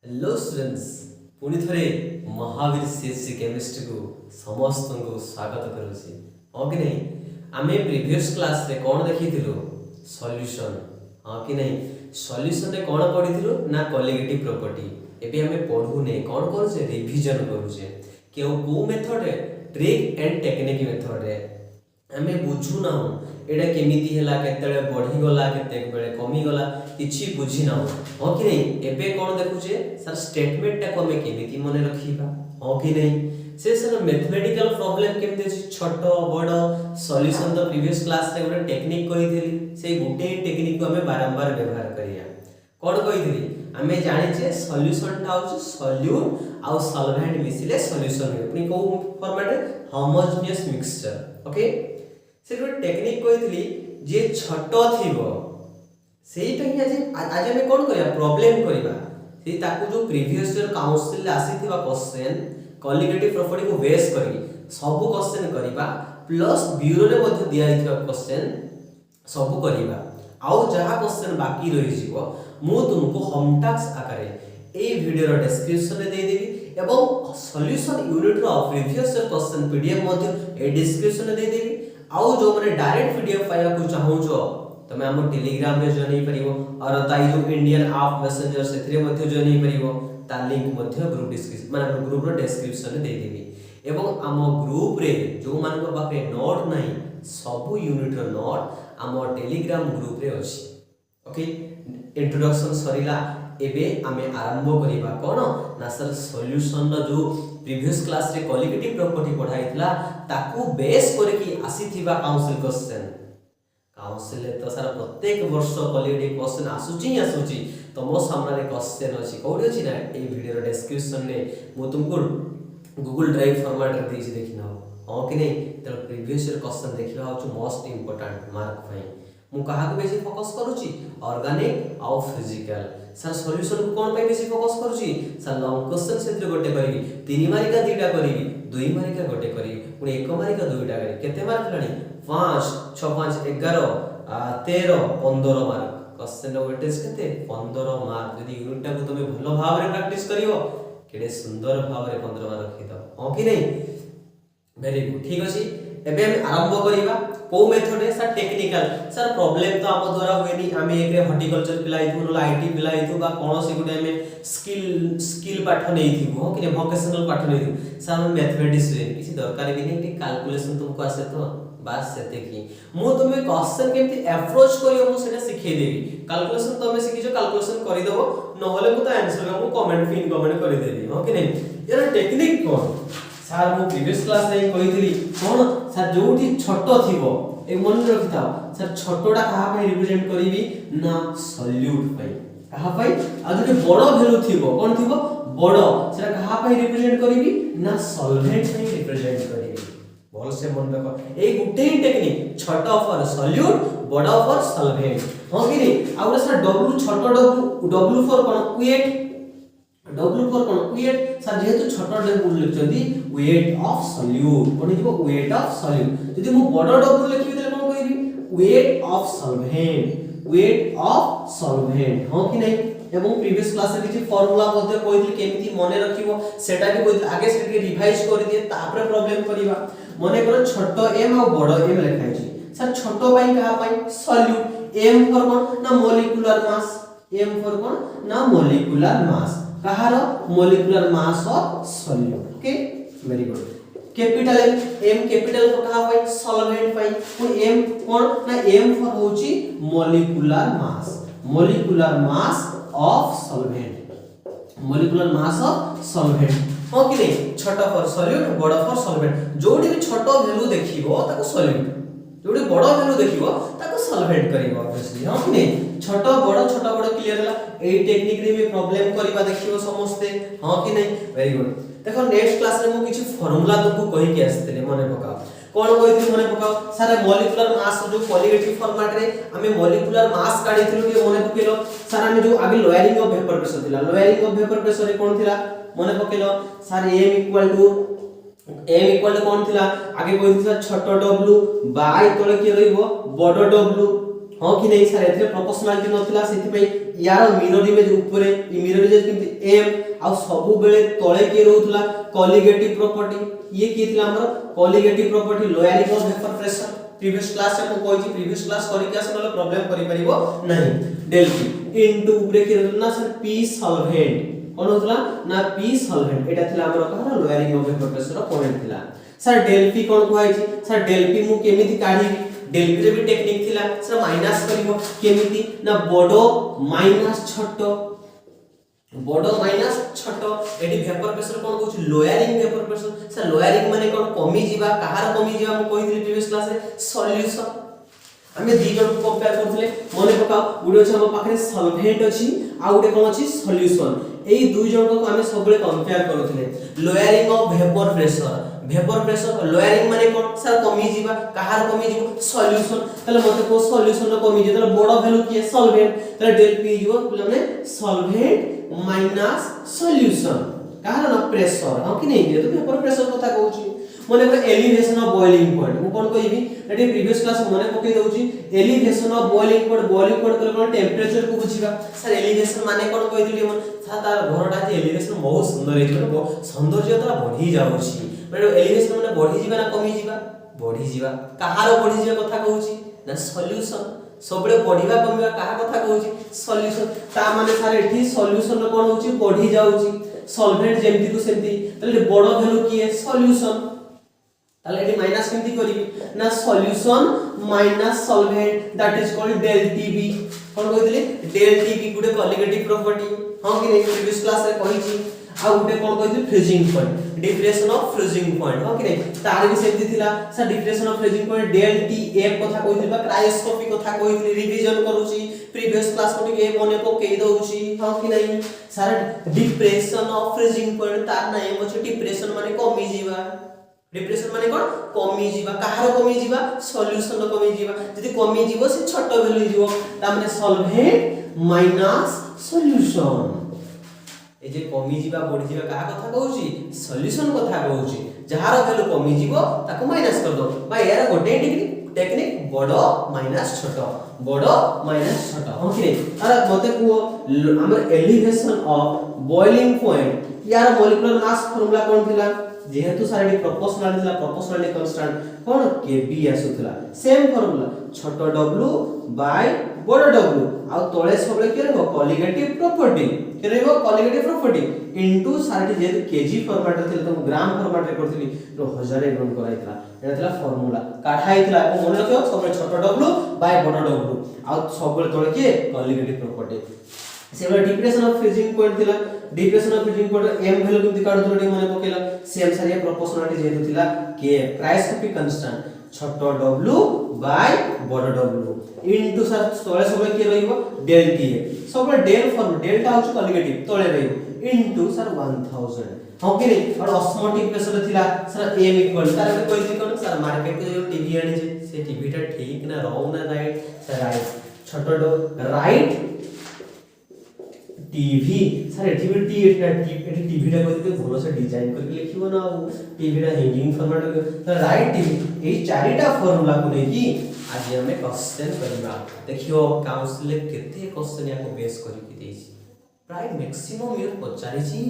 Hello students पुणी थरे Mahavir CSC chemistry को समस्त को स्वागत करुछि हां कि नहीं आमे प्रीवियस क्लास रे कोन देखिथिलु सॉल्यूशन हां कि नहीं सॉल्यूशन रे कोन पढिथिलु ना कॉलिगेटिव प्रॉपर्टी एबे हमें पढु ने कोन करूछे रिवीजन करूछे को मेथड रे ट्रिक एंड टेक्निक मेथड रे हमें बुझु ना एडा केमिति हला केतले बढ़ी गला केते बेले कमी गला किछि बुझी ना हो कि नहीं एबे कोन देखुचे सर स्टेटमेंट टा को हमें केमिति मने रखिबा हो कि नहीं से सर मैथमेटिकल प्रॉब्लम केमिति छोट बड़ सॉल्यूशन तो प्रीवियस क्लास रे गोटे टेक्निक कहिथिली से गुटे टेक्निक को हमें बारंबार व्यवहार करिया कोन कहिथिली हमें जानिचे सॉल्यूशन टा होची सॉल्यूट आ सॉल्वेंट मिसिले सॉल्यूशन हे अपनी को फॉर्मेट रे होमोजेनियस मिक्सचर ओके से गोटे टेक्निक कहिथिली जे छोट थिबो सेटा ही आज हमें कोन करिया प्रॉब्लम करिबा से ताकू जो प्रीवियस ईयर काउंसिल आसीथिबा क्वेश्चन कॉलिगेटिव प्रॉपर्टी को बेस करी सब क्वेश्चन करिबा प्लस ब्यूरो रे मध्ये दिया हिथिबा क्वेश्चन सब करिबा आउ जहा क्वेश्चन बाकी रहि जिवो मु तुमको होम टास्क आकारे ए वीडियो रो डिस्क्रिप्शन रे दे देबी एवं सॉल्यूशन यूनिट रो प्रीवियस ईयर क्वेश्चन पीडीएफ मध्ये ए डिस्क्रिप्शन रे दे देबी आउ जो माने डायरेक्ट पीडीएफ पाइबा को चाहू जो तमे हम टेलीग्राम रे जॉइन ही परिबो और ताई जो इंडियन आप मैसेंजर सेथरे मध्ये जॉइन ही परिबो ता लिंक मध्ये ग्रुप डिस्क्रिप्शन माने ग्रुप रो डिस्क्रिप्शन रे दे देबी एवं हम ग्रुप रे जो मान को पाखे नोट नाही सब यूनिट रो नोट हम टेलीग्राम ग्रुप रे अछि ओके इंट्रोडक्शन सरीला एबे आमे आरंभ करिबा कोन ना सर सॉल्यूशन रो जो प्रीवियस क्लास रे कॉलिगेटिव प्रॉपर्टी पढाइतला ताकू बेस करके आसीथिबा काउंसिल क्वेश्चन काउंसिल तो सारा प्रत्येक वर्ष कॉलिगेटिव क्वेश्चन आसुची तमो सामने रे क्वेश्चन अछि कोडी अछि ना ए वीडियो रो डिस्क्रिप्शन रे मु तुमको गूगल ड्राइव फॉर्मेट रे देछि देखिना हो कि नहीं तो प्रीवियस ईयर क्वेश्चन देखिबा होछु मोस्ट इंपोर्टेंट मार्क फाइन मु कहा को बेसी फोकस करूची ऑर्गेनिक और फिजिकल सर सॉल्यूशन को कोन पे बेसी फोकस करूची सर लॉन्ग क्वेश्चन सेत्र गोटे करिवि 3 मार्क दुईटा करिवि 2 मार्क गोटे करिवि पुनी 1 मार्क दुईटा करि केते मार्क लानी 5 6 5 11 13 15 मार्क क्वेश्चन रो वेटेज केते 15 मार्क यदि यूनिट को तुमे भलो भाव रे प्रैक्टिस करिवो केडे सुंदर भाव रे 15 मार्क रखि दो हो कि नहीं वेरी गुड ठीक अछि एबे हम आरंभ करिबा को मेथड है सर टेक्निकल सर प्रॉब्लम तो हम द्वारा होएनी हमें एक हॉर्टिकल्चर पिलाई थु न आईटी पिलाई थु बा कोनोसी गुटे हमें स्किल पाठ नै थी हो कि वोकेशनल पाठ नै थी सर हम मैथमेटिक्स रे किसी दरकार भी नहीं कैलकुलेशन तुमको आसे तो बस सेते की मु तुमे क्वेश्चन केमती अप्रोच करियो मु सेटा सिखै देबी कैलकुलेशन तुमे सिखिजो कैलकुलेशन करि देबो न होले मु तो आंसर को कमेंट पिन कमेंट करि देबी हो कि नहीं यार टेक्निक कोन सर मु प्रीवियस क्लास रे कहितली कोन सर जोठी छोटो थिबो ए मन रखिता सर छोटोडा कहा पे रिप्रेजेंट करिवि ना सॉल्यूट पई कहा पई आ जोठी बडो वैल्यू थिबो कोन थिबो बडो सेटा कहा पे रिप्रेजेंट करिवि ना सॉल्वेंट पे रिप्रेजेंट करिवि बोल से मन रखो ए गुटे टेक्निक छोटो फॉर सॉल्यूट बडो फॉर सॉल्वेंट हो कि नहीं आ सर डब्ल्यू छोटो डब्ल्यू फॉर कोन वेट W फॉर कोन वेट सर जेहेतु छोटो W लिखछदी वेट ऑफ सॉल्यूट कोन हिबो वेट ऑफ सॉल्यूट यदि मु बडो W लिखिबि त कोन कहिबि वेट ऑफ सॉल्वेंट हो कि नहीं एवं प्रीवियस क्लास रे किछि फार्मूला मध्ये कहितली केमिति मने रखिबो सेटा भी कहितली आगे से रिवाइज कर दिए तापर प्रॉब्लम करिबा मने करो छोटो m और बडो m लिखाइ छी सर छोटो बाई कहा पाई सॉल्यूट m फॉर कोन ना मॉलिक्यूलर मास m फॉर कोन ना मॉलिक्यूलर मास कहारो molecular mass of solute okay very good capital M capital को कहा पाई सॉल्वेंट पाई और M कोन ना M फॉर होची मॉलिक्यूलर मास ऑफ सॉल्वेंट हो कि नहीं छोटा फॉर सॉल्यूट बड़ा फॉर सॉल्वेंट जोडी भी छोटो वैल्यू देखिबो ताको सॉल्यूट जोडी बड़ा वैल्यू देखिबो ताको सॉल्वेंट करिवो ऑब्वियसली हो कि नहीं छोटो बड़ो क्लियर हला एई टेक्निक रे में प्रॉब्लम करिबा देखिबो समस्ते हां कि नहीं वेरी गुड देखो नेक्स्ट क्लास रे मु किछि फार्मूला तुमको कहि के आस्ते मने पकाओ कोन कहिथि मने पकाओ सर मॉलिक्यूलर मास जो कॉलिगेटिव फॉर्मेट रे हमें मॉलिक्यूलर मास काढिथिलु के मने पकेलो सर हमें जो आगे लोयरिंग ऑफ वेपर प्रेशर थिला लोयरिंग ऑफ वेपर प्रेशर रे कोन थिला मने पकेलो सर m इक्वल टू कोन थिला आगे कहिथिला छोटो w बाय तळे के रहइबो बडो w हां कि नहीं सर एथरे प्रोपोर्शनालिटी नथिला सेति पई यार मिरर इमेज ऊपर ई मिरर इमेज किंतु एम आ सब बेले तळे के रहउतला कॉलिगेटिव प्रॉपर्टी ये की थिला हमर colligative property lowering of vapour pressure previous class से को कोइ प्रीवियस क्लास करि के आसनले प्रॉब्लम करि परिबो नहीं डेल पी इनटू ऊपर के रहउतला सर पी सॉल्वेंट कोन होतला ना पी सॉल्वेंट एटा थिला हमर कहरा लोयरिंग ऑफ वेपर प्रेशर पॉइंट थिला सर डेल पी कोन कहै छी सर डेल पी मु केमिति काढी डेल पी रे भी टेक्निक थिला सर माइनस करिवो केमिति ना बडो माइनस छोटो बडो माइनस छोटो एडी वेपर प्रेशर कोन कहू लोयरिंग वेपर प्रेशर सर लोयरिंग माने कोन कमी जीवा कहार कमी जीवा हम कहि दिली प्रीवियस क्लास रे सॉल्यूशन हमें दी जन को कंपेयर करथले मने पकाओ गुडे छ हम पाखरे सॉल्वेंट अछि आ गुडे कोन अछि सॉल्यूशन एई दुई जन को हमें सबले compare करथले लोयरिंग of vapour pressure lowering माने कोन सर कमी जीवा कहार कमी जीवो सॉल्यूशन तले मते को सॉल्यूशन कमी जे तले बडो वैल्यू की सॉल्वेंट तले डेल पी जीवो माने सॉल्वेंट माइनस सॉल्यूशन कहार ना प्रेशर हम कि नहीं जे तो वेपर प्रेशर कथा कहूची मने को एलिवेशन ऑफ बॉइलिंग पॉइंट मु कोन कहबी एटी प्रीवियस क्लास मने पकई दउची एलिवेशन ऑफ बॉइलिंग पॉइंट कले कोन टेंपरेचर को बुझिबा सर एलिवेशन माने कोन कहि दिली मन तार घरटा जे एलिवेशन बहुत सुंदर हे सौंदर्यता बढ़ी जाउची माने एलिवेशन माने बढ़ी जीवा ना कमी जीवा बढ़ी जीवा कहार बढ़ी जीवा कथा कहूची ना सॉल्यूशन सबले बढ़िबा कमिबा कहा कथा कहूची सॉल्यूशन ता माने सर एठी सॉल्यूशन कोन होची बढ़ी जाउची सॉल्वेंट जेमति को सेमति तले बडो वैल्यू की है सॉल्यूशन ताले एटी माइनस केमति करिवि ना solution minus solvent that is called delta TB कोन कहितले डेल टीबी गुडे कॉलिगेटिव प्रॉपर्टी हां कि नहीं प्रीवियस क्लास रे कहि छी आ गुडे कोन कहितले freezing point depression of freezing point हां कि नहीं तार भी सेमति थिला sir depression of freezing point del T F कथा कहितले बा क्रायोस्कोपी कथा कहितले रिवीजन करूची प्रीवियस क्लास को टिके मने पकई दउची हां कि नहीं sir depression of freezing point तार ना एम छ डिप्रेशन माने कमी जीवा डिप्रेशन माने कोन कमी जीवा कहार कमी जीवा सॉल्यूशन कमी जीवा जदी कमी जीवो से छोटो वैल्यू जीवो ता माने सॉल्वेंट माइनस सॉल्यूशन ए जे कमी जीवा बढ़ी जीवा कहा कथा कहूची सॉल्यूशन कथा कहूची जहार वैल्यू कमी जीवो ताको माइनस कर दो बा यार गोटे टेक्निक बडो माइनस छोटो हम कि अरे मते को हमर एलिवेशन ऑफ बॉइलिंग पॉइंट यार मॉलिक्यूलर मास फार्मूला कोन थिला जेहेतु सारे प्रोपोर्शनालिटी कांस्टेंट कोन केबी आसुथला सेम फार्मूला छोटो w बाय बडो w आ तळे सबले के रहबो कॉलिगेटिव प्रॉपर्टी के रहबो कॉलिगेटिव प्रॉपर्टी इनटू सारे जेहेतु केजी फॉर्मेट रे थिले तो ग्राम फॉर्मेट रे करथिली तो 1000 ग्राम कराइतला एटा थिला फार्मूला काठाइतला को मन रखियो सबले छोटो w बाय बडो w आ सबले तळे के colligative property same depression of freezing point थिला depression of freezing point M value केमति काढतो रे मने पकेला सेम सारे प्रोपोर्शनालिटी जेहेतु थिला के क्रायोस्कोपिक कांस्टेंट छोटो w बाय बडो w इनटू सर तळे सबले के रहइबो डेल टी सबले डेल फॉर्म डेल्टा होछ कॉलिगेटिव तळे रहइबो इनटू सर 1000 हां कि नहीं और ऑस्मोटिक प्रेशर थिला सर m इक्वल तार कोइ थी कोन सर मार्केट के जो टीवी आनी से टीवी टा ठीक ना रॉन्ग ना राइट सर राइट छोटो right TV sir TV TV टा कोइ भलो से डिजाइन करके लिखिबो ना टीवी टा हैंगिंग फॉर्मेट तो राइट टीवी एई चारिटा फार्मूला को नै कि आज हमें क्वेश्चन करबा देखियो काउंसिल केते क्वेश्चन याको बेस करके देछि प्राय मैक्सिमम ये पचारिछि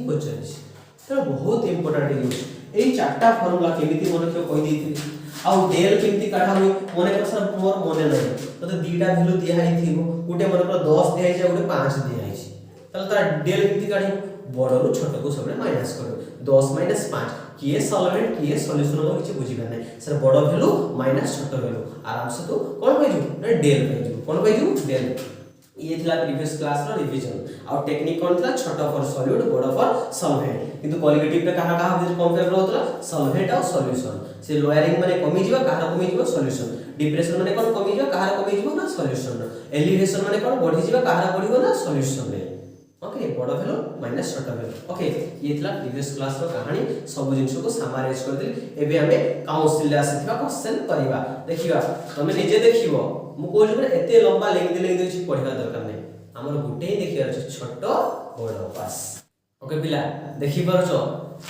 तो बहुत इंपोर्टेंट है एई चारटा फार्मूला केमिति मन के कहि देथिली आ डेल केमिति काढा होई मने पर सर मोर मने नै तो दुईटा वैल्यू दिया है थिबो गुटे मन पर 10 दिया है गुटे 5 दिया है तले तार डेल केमिति काढी बडो रु छोटो को सबले माइनस करो 10 - 5 किए सॉल्वेंट किए सॉल्यूशन हो किछ बुझिबा नै सर बडो वैल्यू माइनस छोटो वैल्यू आराम से तो कोन पाइजु ना डेल पाइजु कोन पाइजु डेल ये थिला प्रीवियस क्लास रो रिवीजन आ टेक्निक कोन थिला छोटो फॉर सॉल्यूट बडो फॉर सॉल्वेंट किंतु क्वालिटेटिव टा कहा कंपेयर करथला सॉल्वेंट और सॉल्यूशन से लोयरिंग माने कमी जीवा कहार कमी जीवा सॉल्यूशन डिप्रेशन माने कोन कमी जीवा कहार कमी जीवा ना सॉल्यूशन एलिवेशन माने कोन बढ़ी जीवा कहार बढ़िबो ना सॉल्यूशन रे ओके बडो वैल्यू माइनस छोटो वैल्यू ओके ये थिला प्रीवियस क्लास रो कहानी सब जिंस को समराइज कर दिल एबे हमें काउंसिल रे आसीथिबा क्वेश्चन करिबा देखिबा तमे निजे देखिबो मु कोजु रे एते लंबा लेंग छि पढिबा दरकार नै हमर गुटे ही देखिया छोटो बडो पास ओके पिला देखि परछो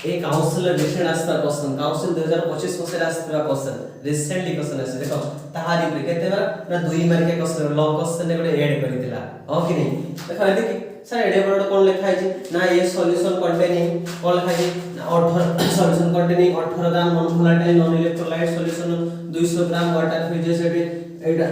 ए काउंसिल रिसेंट आस्ता क्वेश्चन काउंसिल 2025 मसे आस्ता क्वेश्चन रिसेंटली क्वेश्चन आसे देखो ताहारी पे केते बार ना 2 मार्क के क्वेश्चन लॉ क्वेश्चन ने गोटे ऐड करि दिला हो कि नहीं देखो एते कि सर एडे बड़ कोन लिखा है ना ये सॉल्यूशन कंटेनिंग कोन लिखा है 18 solution containing 18 gram non volatile non electrolyte solution 200 gram water freeze सेटे एटा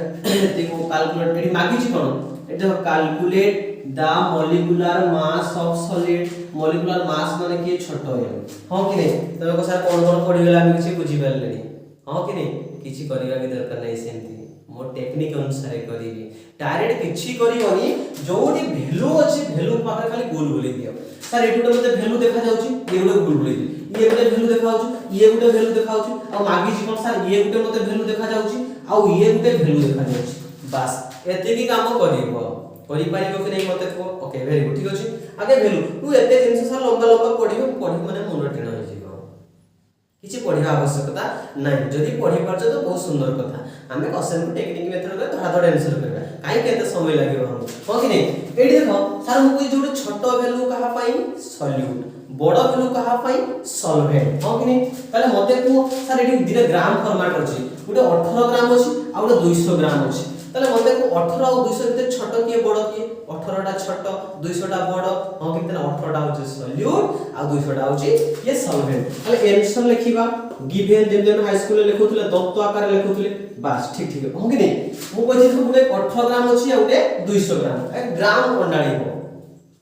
देखो कैलकुलेट एडी मागी छी कोन एटा calculate the molecular mass of solid molecular mass माने कि छोटो है हां कि नहीं तबे को सर कोन पड़ी गेला हम किछि बुझी पारले नहीं हां कि नहीं किछि करिया के दरकार नहीं सेमती मो टेक्निक अनुसार करिवि डायरेक्ट किछि करिवनी जोडी वैल्यू अछि वैल्यू पाखरे खाली गोल बोली दियो सर एटुटे मते वैल्यू देखा जाउची ये गोटे गोल बोली दियो ये गोटे वैल्यू देखाउची ये गोटे वैल्यू देखाउची आ मागी जी कोन सर ये गोटे मते वैल्यू देखा जाउची आ ये गोटे वैल्यू देखा जाउची बस एते की काम करिवो करि पारिबो कि नहीं मते को ओके वेरी गुड ठीक अछि आगे वैल्यू तू एते जिंस सर लंबा लंबा पढी माने मन टेण होई जिवो किछि पढिबा आवश्यकता नहीं जदि पढि पारछ तो बहुत सुंदर कथा हमें क्वेश्चन को टेक्निक मेथड रे धड़ा धड़ आंसर करबा काई केते समय लागेबो हम हो कि नहीं एडी देखो सर हम कोई जोडे छोटो वैल्यू कहा पाई सॉल्यूट बड़ा वैल्यू कहा पाई सॉल्वेंट हो कि नहीं ताले मते को सर एडी दिने ग्राम फॉर्मेट अछि गुटे 18 ग्राम अछि आ गुटे 200 ग्राम अछि ताले मते को 18 और 200 भीतर छोटो किए बड़ किए 18 टा छोटो 200 टा बड़ हो किते 18 टा होछि सॉल्यूट आ 200 टा होछि ये सॉल्वेंट ताले आंसर लिखिबा गिवन जेम हाई स्कूल रे लिखुतले तत्व आकार लेखुतले बस ठीक ठीक हो कि नहीं मु कहि कि गुटे 18 ग्राम अछि आ गुटे 200 ग्राम ए ग्राम अंडाळी हो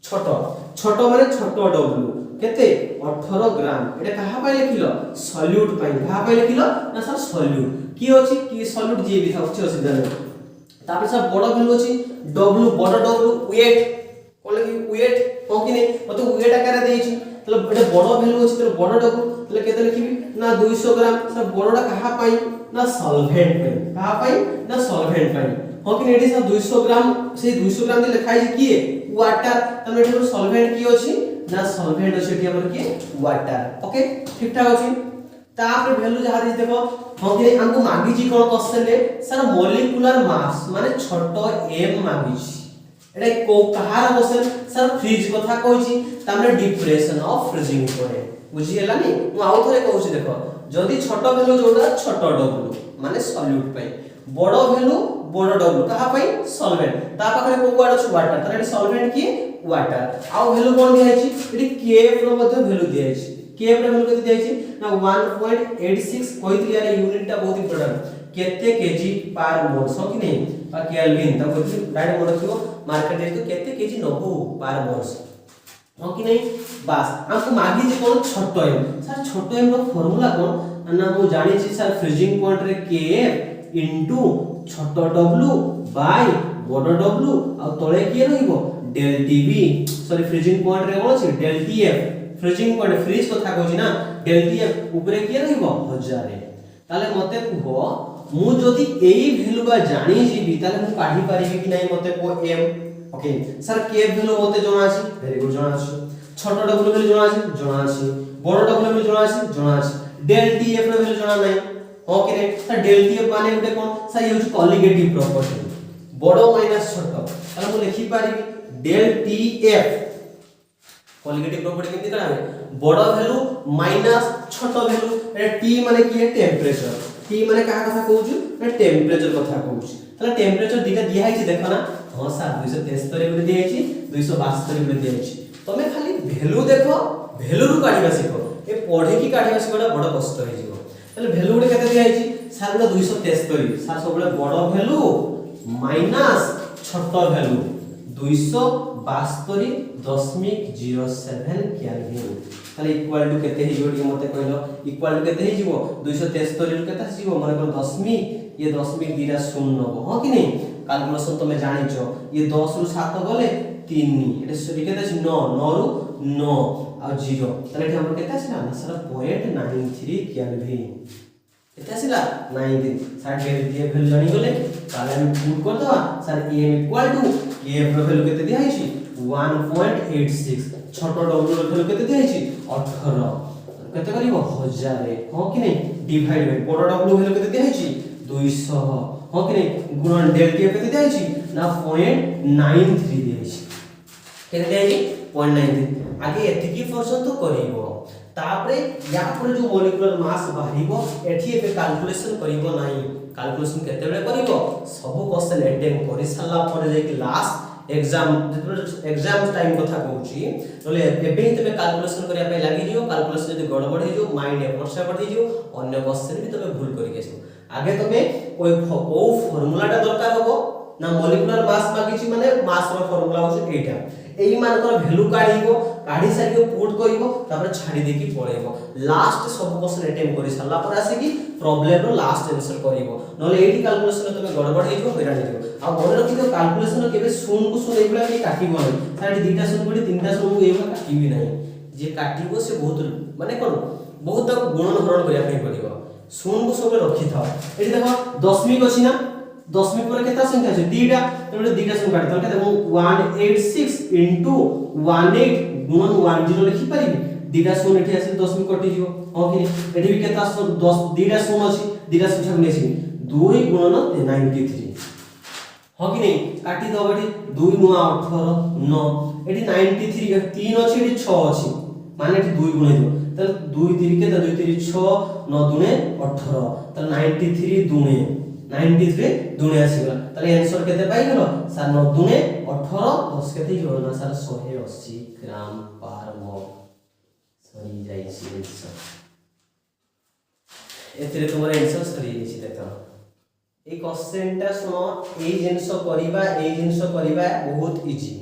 छोटो छोटो माने छोटो डब्ल्यू केते 18 ग्राम एटा कहा पाई लिखिलो सॉल्यूट पाई कहा पाई लिखिलो ना सर सॉल्यूट की अछि की सॉल्यूट जे भी था अछि असिधा नहीं तापर सब बड़ वैल्यू अछि डब्ल्यू बड़ डब्ल्यू वेट कोले कि वेट हो कि नहीं मते वेट आकार देइ छी तले एटा बड़ वैल्यू अछि तले बड़ डब्ल्यू तले केते लिखिबी ना 200 ग्राम सब बड़डा कहा पाई ना सॉल्वेंट पाई कहा पाई ना सॉल्वेंट पाई हो कि नहीं एटी सब 200 ग्राम से 200 ग्राम दे लिखाई छी किए वाटर तमे एटी सॉल्वेंट की अछि ना सॉल्वेंट अछि एटी हमर के वाटर ओके ठीक ठाक अछि तापर वैल्यू जहा दे देखो हम के हमको मागी जी कोन क्वेश्चन रे सर मॉलिक्यूलर मास माने छोटो m मागी छी एटा को कहार क्वेश्चन सर फ्रीज कथा कहै छी तामरे डिप्रेशन ऑफ फ्रीजिंग पॉइंट बुझी हला नी मु आउ थरे कहू छी देखो जदी छोटो वैल्यू जोडा छोटो डब्ल्यू माने सॉल्यूट पाई बड़ो वैल्यू बड़ो डब्ल्यू कहा पाई सॉल्वेंट ता पाखरे को कोड अछि वाटर तारे सॉल्वेंट की वाटर आउ वैल्यू कोन दिया छी एटी kf रो मध्ये वैल्यू दिया छी kf रो वैल्यू कते दिया छी ना 1.86 कोइतली यार यूनिट टा बहुत इंपोर्टेंट केते केजी पर मोल सो कि नहीं आ केल्विन ता कोइतली डायरेक्ट मोड रखियो मार्केट रे तो केते केजी नबो पर मोल हो कि नहीं बस हमको मागी जे कोन छोटो एम सर छोटो एम रो फार्मूला कोन ना मु जानि छी सर फ्रीजिंग पॉइंट रे kf इनटू छोटो w बाय बड़ w आ तळे के रहइबो del TV sorry freezing point रे कोन छी del TF freezing point freeze कथा कहू छी ना डेल टीएफ ऊपरे के रहइबो 1000 ताले मते कुहो मु जदी एई वैल्यू बा जानि जीबी ताले मु काढी पारिबी कि नहीं मते को m ओके सर के वैल्यू मते जणा छी वेरी गुड जणा छी छोटो w वैल्यू जणा छी बड़ w वैल्यू जणा छी डेल टीएफ रो वैल्यू जणा नहीं हो कि नहीं सर डेल टीएफ माने गुटे कोन सर यूज कॉलिगेटिव प्रॉपर्टी बड़ो माइनस छोटो ताले मु लिखि पारिबी डेल टीएफ कॉलिगेटिव प्रॉपर्टी केमति करावे बड़ा वैल्यू माइनस छोटो वैल्यू ए टी माने की है टेंपरेचर टी माने कहा कथा कहू छु ए टेंपरेचर कथा कहू छु तले टेंपरेचर दिटा दिया है छी देखो ना हां सर 273 गुणे दिया है छी 272 गुणे दिया है छी तमे खाली वैल्यू देखो वैल्यू रु काढिबा सिखो ए पढे की काढिबा सिखोडा बड़ कष्ट होई जिवो तले वैल्यू गुणे केते दिया है छी सर 273 सर सबले बड़ वैल्यू माइनस छोटो वैल्यू 272.07 केल्विन ताले इक्वल टू केते ही जोडी मते कहलो इक्वल टू केते ही जीवो 273 रु केते जीवो माने कोन दशमिक ये दशमिक दिरा शून्य हो हो कि नहीं कैलकुलेशन तमे जानि छ ये 10 रु 7 गले 3 एटा सरी केते छ 9 9 रु 9 आ 0 ताले हमर केते छ ना सर 0.93 केल्विन केते आसिला 93 साइड के दिए वैल्यू जानि गले ताले हम पुट कर दवा sir m equal to kf rho value केते दिया है 1.86 छोटो w रो वैल्यू केते दिया है 18 केते करिवो 1000 हो कि नहीं डिवाइड बाय बड़ w वैल्यू केते दिया है 200 हो कि नहीं गुणन डेल टी केते दिया है ना 0.93 दिया है केते दिया है 0.93 आगे एतिकी पर्यंत तो करिवो तापरे या पर जो मॉलिक्यूलर मास बाहरिबो एठी एबे कैलकुलेशन करिवो नाही कैलकुलेशन केते बेले करिवो सब क्वेश्चन अटेम्प्ट करि साला पर जे कि लास्ट एग्जाम टाइम कथा कहूची नले एबे ही तमे कैलकुलेशन करिया पे लागि जियो कैलकुलेशन जदी गड़बड़ हे जो माइंड एपट सेपट हे जो अन्य क्वेश्चन भी तमे भूल करि गेसो आगे तमे कोई ओ फार्मूलाटा दरकार होबो ना मॉलिक्यूलर मास मागिची माने मास रो फार्मूला होची एटा एई मानकर वैल्यू काढी सारियो पुट करिवो तापर छाडी देकी पळेबो लास्ट सब क्वेश्चन अटेम्प्ट करि साला पर आसे कि प्रॉब्लम रो लास्ट आंसर करिवो नले एठी कैलकुलेशन तमे गड़बड़ हे जो हैरान हे जो आ मने रखि तो कैलकुलेशन केबे शून को शून एबला कि काटिबो नै साइड दुटा शून पडी तीनटा शून को एबा काटिबि नै जे काटिबो से बहुत माने कोन बहुत गुणन हरण करिया पई पडिबो शून को सब रखि थाओ एठी देखो दशमिक अछि ना दशमिक पर केता संख्या छै दुटा तबे दुटा संख्या काटि तलके देखो 186 इनटू 18 गुणन 10 लिखि परिबि दुटा शून एठी आसे दशमिक कटि जिवो हो कि एठी भी केता 10 दुटा शून अछि दुटा संख्या नेछि 2 गुणन 93 हो कि नै काटि दो एठी 2 9 18 9 एठी 93 3 अछि एठी 6 अछि माने एठी 2 गुणे दियो त 2 3 के 2 3 6 9 दुने 18 त 93 दुने 93 दुने आसीगला ताले आंसर केते पाइ गेलो सर 9 दुने 18 10 केते जोड़ ना सर 180 ग्राम पर मोल सरी जाई छी आंसर एथिरे तुम्हारा आंसर सरी जाई छी देखो ए क्वेश्चन ता सुनो ए जिंस करिबा बहुत इजी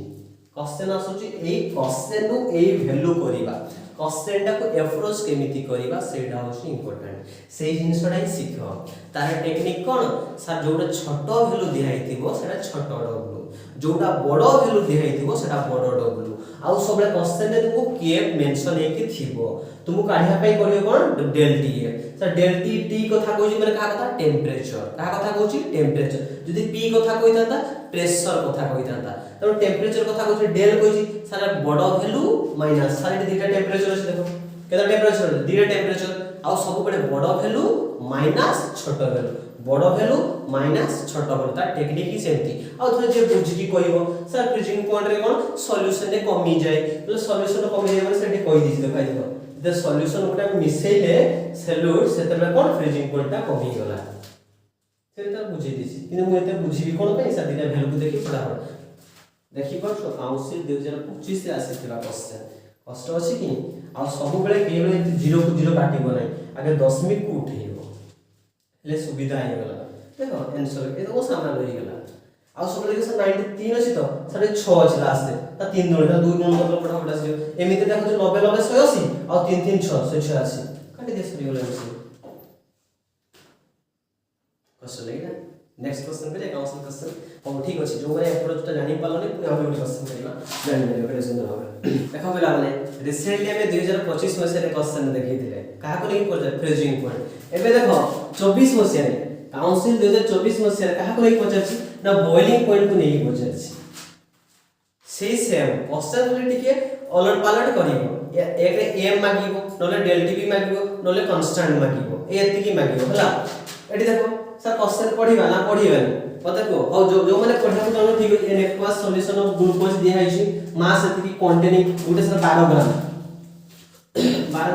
क्वेश्चन आसुची ए क्वेश्चन नु ए वैल्यू करिबा क्वेश्चन टा को अप्रोच केमिति करिबा सेडा होची इंपोर्टेंट सेही जिंसटा ही सिखो तार टेक्निक कोन सर जोडा छोटो वैल्यू दिहाइतिबो सेडा छोटो डब्ल्यू जोडा बडो वैल्यू दिहाइतिबो सेडा बडो डब्ल्यू आउ सबले क्वेश्चन रे तुमको केप मेंशन हेकि थिबो तुमको काढिया पई करियो कोन del T sir del T कथा कहूची माने का कथा टेम्परेचर का कथा कहूची टेम्परेचर जदी पी कथा कहितांता प्रेशर कथा कहितांता तो टेम्परेचर कथा कहूची डेल कहूची सर बडो वैल्यू माइनस सर एटी दुटा टेम्परेचर अछि देखो केता टेम्परेचर दुटा टेम्परेचर आ सब बडे बडो वैल्यू माइनस छोटो वैल्यू बडो वैल्यू माइनस छोटो वैल्यू ता टेक्निक ही सेमती आ थोड़े जे बुझी कहइबो सर फ्रीजिंग पॉइंट रे कोन सॉल्यूशन रे कमी जाय तो सॉल्यूशन कमी जाय माने सेठी कहि दिस देखाइ दिबो द सॉल्यूशन गोटा मिसेइले सॉल्यूट सेतबे कोन फ्रीजिंग पॉइंट ता कमी गला सेटा बुझी दिसी किने मु एते बुझिबी कोन पे सर दिना वैल्यू को देखि पढा देखि परछो काउंसिल 2025 से आसीथिला क्वेश्चन कष्ट अछि कि आ सब बेले के बेले 0 को 0 काटिबो नै आगे दशमिक को उठेइबो ले सुविधा हे गला देखो आंसर ए तो सामने रहि गला आ सब बेले सर 93 अछि तो सर 6 अछि लास्ट ता 3 2 ता 2 गुण मतलब फटाफट आसी एमिते देखो 90 90 180 आ 3 3 6 186 काटि दे सरी गला क्वेश्चन लेगा नेक्स्ट क्वेश्चन पे काउंसिल क्वेश्चन और ठीक अछि जो माने अप्रोच ता जानि पालो नै पुनी हम एक क्वेश्चन करिबा जानि ले ओकरे सुंदर होबे देखो बेला माने रिसेंटली हमें 2025 मसिया रे क्वेश्चन देखि दिले का को लेके पड़ फ्रीजिंग पॉइंट एबे देखो 24 मसिया रे काउंसिल 2024 मसिया रे का को लेके पछाछि ना बॉइलिंग पॉइंट को लेके पछाछि सेही सेम क्वेश्चन रे टिके अलट पालट करिवो एक रे एम मागिवो नले डेल्टा बी मागिवो नले कांस्टेंट मागिवो एति की मागिवो हला एठी देखो सर क्वेश्चन पढिबा ना पढिबानी पता को हो जो माने पढा तो ठीक है an aqueous solution of glucose दिया है मास एति कंटेनिंग गुटे सर 12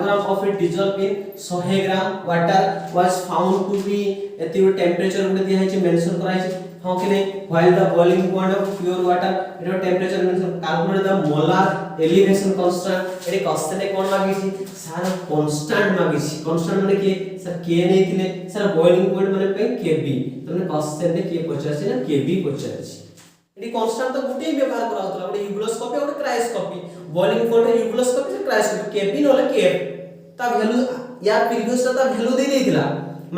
gram of it dissolve in 100 gram water was found to be एति टेंपरेचर गुटे दिया है मेंशन कराई है हां कि नहीं while the boiling point of pure water it temperature mention calculate the molar elevation constant एटी क्वेश्चन रे कोन मागी छी सर कांस्टेंट मागी छी कांस्टेंट माने के सर के नै थिले सर बॉइलिंग पॉइंट माने पे केबी तने क्वेश्चन रे के पचासी ना केबी पचासी एटी कांस्टेंट तो गुटे व्यवहार करा होतला ओडे यूबुलोस्कोपी और क्रायोस्कोपी बॉइलिंग पॉइंट रे यूबुलोस्कोपी से क्रायोस्कोपी केबी नले केब ता वैल्यू या प्रीवियस ता वैल्यू दे देथिला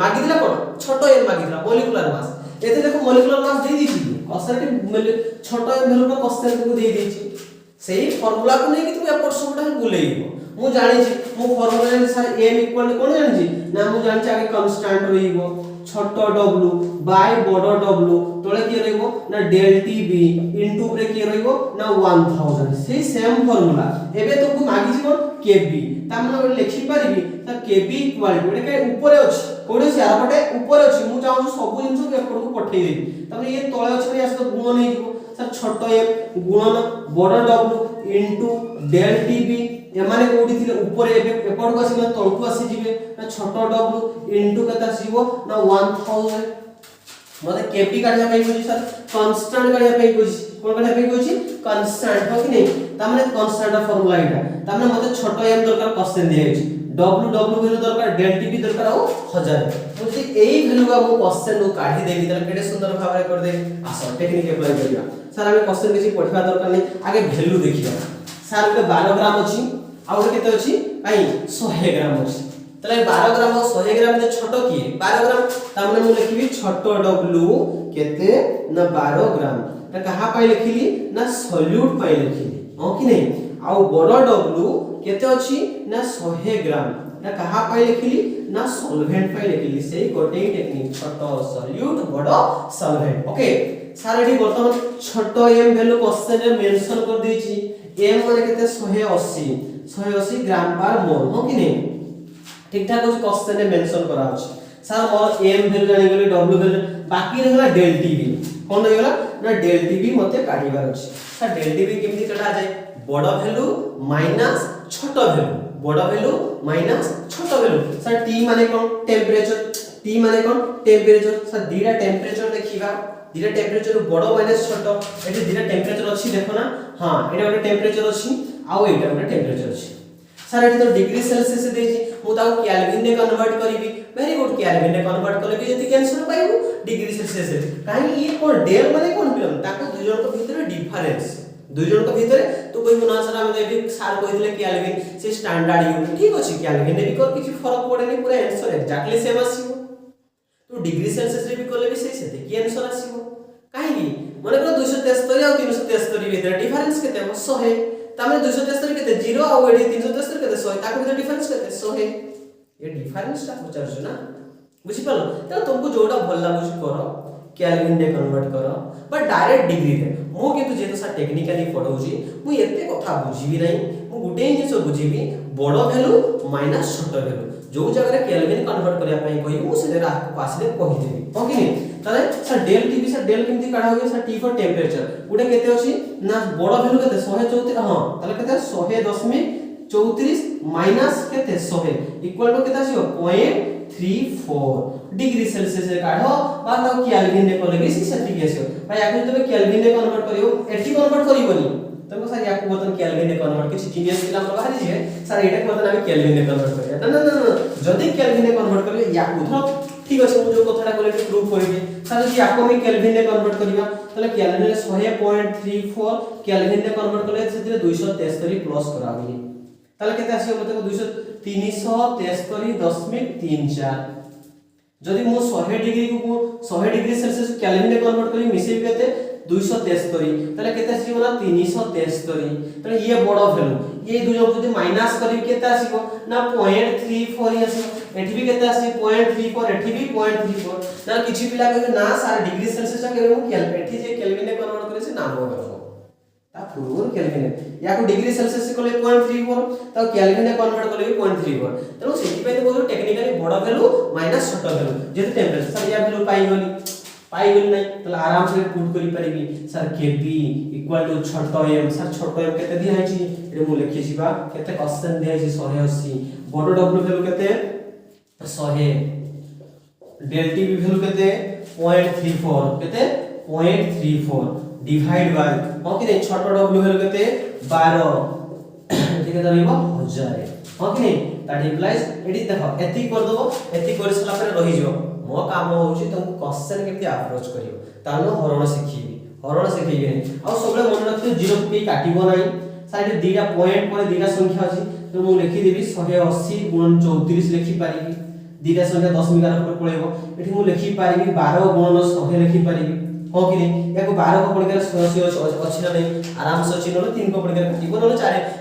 मागी दिला कोन छोटो एम मागी दिला मॉलिक्यूलर मास एते देखो मॉलिक्यूलर मास दे दी छी क्वेश्चन छोटो एम वैल्यू का क्वेश्चन को दे दी छी सेही फार्मूला को नै कि तुम एपट सबटा बुलेइबो मु जानि छी मु फार्मूला रे सर m इक्वल कोन जानि छी ना मु जानि छी आगे कांस्टेंट रहिबो छोटो w बाय बडो w तळे के रहिबो ना डेल टी बी इनटू रे के रहिबो ना 1000 सेही सेम फार्मूला एबे तुमको मागी छी कोन kb ता मन लिखि परिबी ता kb इक्वल टू एके ऊपर अछि कोडे से आरपटे ऊपर अछि मु चाहू सब जिंस के एपट को पठेइ देबी तमे ये तळे अछि आस तो गुण नै जिवो सर छोटो m गुणन बडो w into del T B एमाने कोठी थिले ऊपर एबे एपड को आसी माने तळकु आसी जिवे ना छोटो w इनटू केता आसीबो ना 1000 मते केपी काढिया पई कोछि सर कांस्टेंट काढिया पई कोछि कोन काढिया पई कोछि कांस्टेंट हो कि नै ता माने कांस्टेंट फार्मूला एटा ता माने मते छोटो m दरकार क्वेश्चन दिया होछि w वैल्यू दरकार डेल t भी दरकार हो 1000 मुझे एई वैल्यू का मो क्वेश्चन नो काढी देबी तले केडे सुंदर भाबरे कर दे आसो टेक्निक अप्लाई करिया सर हमें क्वेश्चन किछि पढिबा दरकार नै आगे वैल्यू देखिया सर के 12 ग्राम अछि आ ओटे केते अछि काई 100 ग्राम अछि तले 12 ग्राम और 100 ग्राम जे छोटो की 12 ग्राम ता माने मु लिखिबी छोटो w केते ना 12 ग्राम ता कहा पाई लिखिली ना सॉल्यूट पाई लिखिली हो कि नै आ बडो w केते अछि ना 100 ग्राम ना कहा पाई लिखिली ना सॉल्वेंट पाई लिखिली सेही गोटे टेक्निक छोटो सॉल्यूट बडो सॉल्वेंट ओके सर एठी वर्तमान छोटो m वैल्यू क्वेश्चन रे मेंशन कर देछि m माने केते 180 ग्राम पर मोल हो कि नै ठीक ठाक होछि क्वेश्चन रे मेंशन करा होछि सर मोर m वैल्यू जानि गेली w वैल्यू बाकी रहला डेल t भी कोन रहला ना डेल t भी मते काढिबार अछि सर डेल t भी केमति काढा जाय बडो वैल्यू माइनस छोटो वैल्यू बडो वैल्यू माइनस छोटो वैल्यू सर t माने कोन टेंपरेचर t माने कोन टेंपरेचर सर दीटा टेंपरेचर देखिबा दीटा टेंपरेचर बडो माइनस छोटो एठी दीटा टेंपरेचर अछि देखो ना हां एटा ଗୋଟେ टेंपरेचर अछि आ एटा ଗୋଟେ टेंपरेचर अछि सर एठी तो डिग्री सेल्सियस से देछि मु ताऊ केल्विन ने कन्वर्ट करिवि वेरी गुड केल्विन ने कन्वर्ट करले भी जति आंसर पाइबो डिग्री सेल्सियस से काहे ये कोन डेल माने कोन बिलम ताको दुई जन को भीतर डिफरेंस दुई जन को भीतर तो कोई ना सर हम एबी सर कहितले केल्विन से स्टैंडर्ड यूनिट ठीक अछि केल्विन ने भी कर किछि फरक पड़े नै पूरा आंसर एक्जेक्टली सेम आसीबो तो डिग्री सेल्सियस रे भी करले भी सही सेते की आंसर आसीबो काहे माने को 273 और 373 भीतर डिफरेंस केते हो 100 तामे 273 केते 0 और एडी 373 केते 100 ताको भीतर डिफरेंस केते 100 ये डिफरेंस ता पचारछु ना बुझि पालो त तुमको जोडा भल लागुछ करो केल्विन ने कन्वर्ट करो बट डायरेक्ट डिग्री रे मो किंतु जेतो सा टेक्निकली पढौजी मु एते कथा बुझिबी नै मु गुटे जिंस बुझिबी बडो वैल्यू माइनस छोटो वैल्यू जो जगह रे केल्विन कन्वर्ट करिया पई कहि मु से आपको आसीले कहि देबी ओके नी तले सर डेल टी भी सर डेल केमती काढा होय सर टी फॉर टेंपरेचर गुटे केते अछि ना बडो वैल्यू केते 134 हां तले केते 100.34 माइनस केते 100 इक्वल टू केते आसीयो 0.34 डिग्री सेल्सियस रे काढो बा तो केल्विन ने करले भी सेति आसीयो भाई याकु तबे केल्विन ने कन्वर्ट करियो एठी कन्वर्ट करिवनी तुमको सर याकु बतन केल्विन ने कन्वर्ट किछि जीनियस पिला हम बाहरी जे सर एटा बतन हम केल्विन ने कन्वर्ट करिया ना जदी केल्विन ने कन्वर्ट करले याकु धर ठीक अछि मु जो कथाटा कहले प्रूफ करिबे सर जदी याकु हम केल्विन ने कन्वर्ट करिबा तले केल्विन रे 100.34 केल्विन ने कन्वर्ट करले सेतिरे 273 प्लस कराबी तले केते आसीयो मते 363.34 जदी मु 100 डिग्री को 100 डिग्री सेल्सियस केल्विन ने कन्वर्ट करी मिसेबी केते 273 तले केते आसीबो ना 373 तले ये बडो वैल्यू ये दुई जन जदी माइनस करी केते आसीबो ना 0.34 आसीबो एठी भी केते आसी 0.34 एठी भी 0.34 ना किछि पिला कहबे ना सर डिग्री सेल्सियस के मु एठी जे केल्विन ने कन्वर्ट करे से नाम होबो ता पूर्व केल्विन या को डिग्री सेल्सियस से कले 0.34 ता केल्विन ने कन्वर्ट कले 0.34 तनो सेठी पे तो टेक्निकली बडो वैल्यू माइनस छोटो वैल्यू जे टेंपरेचर सर या वैल्यू पाई गली नै तले आराम से पुट करि परिबी सर केपी इक्वल टू छोटो m सर छोटो m केते दिया है छी ए मु लिखि छिबा केते क्वेश्चन दिया है 180 बडो w वैल्यू केते 100 डेल t वैल्यू केते 0.34 केते 0.34 डिवाइड बाय हो कि नै छोटो w वैल्यू केते 12 ठीक है रहइबो 1000 हो कि नै दैट इंप्लाइज एडी देखो एति कर दबो एति कर सला पर रहि जो मो काम होउची तुम क्वेश्चन केमति अप्रोच करियो तानो हरण सिखिबे आ सबले मन रखियो 0 पे काटिबो नाही साइड दीटा पॉइंट पर दीटा संख्या अछि तो मु लिखि देबी 180 गुणन 34 लिखि पारिबी दीटा संख्या 10 मिकार पर पळेबो एठी मु लिखि पारिबी 12 गुणन 100 लिखि पारिबी हो कि नै याको 12 को पड़कर 180 अछि ना नै आराम से अछि न 3 को पड़कर काटिबो न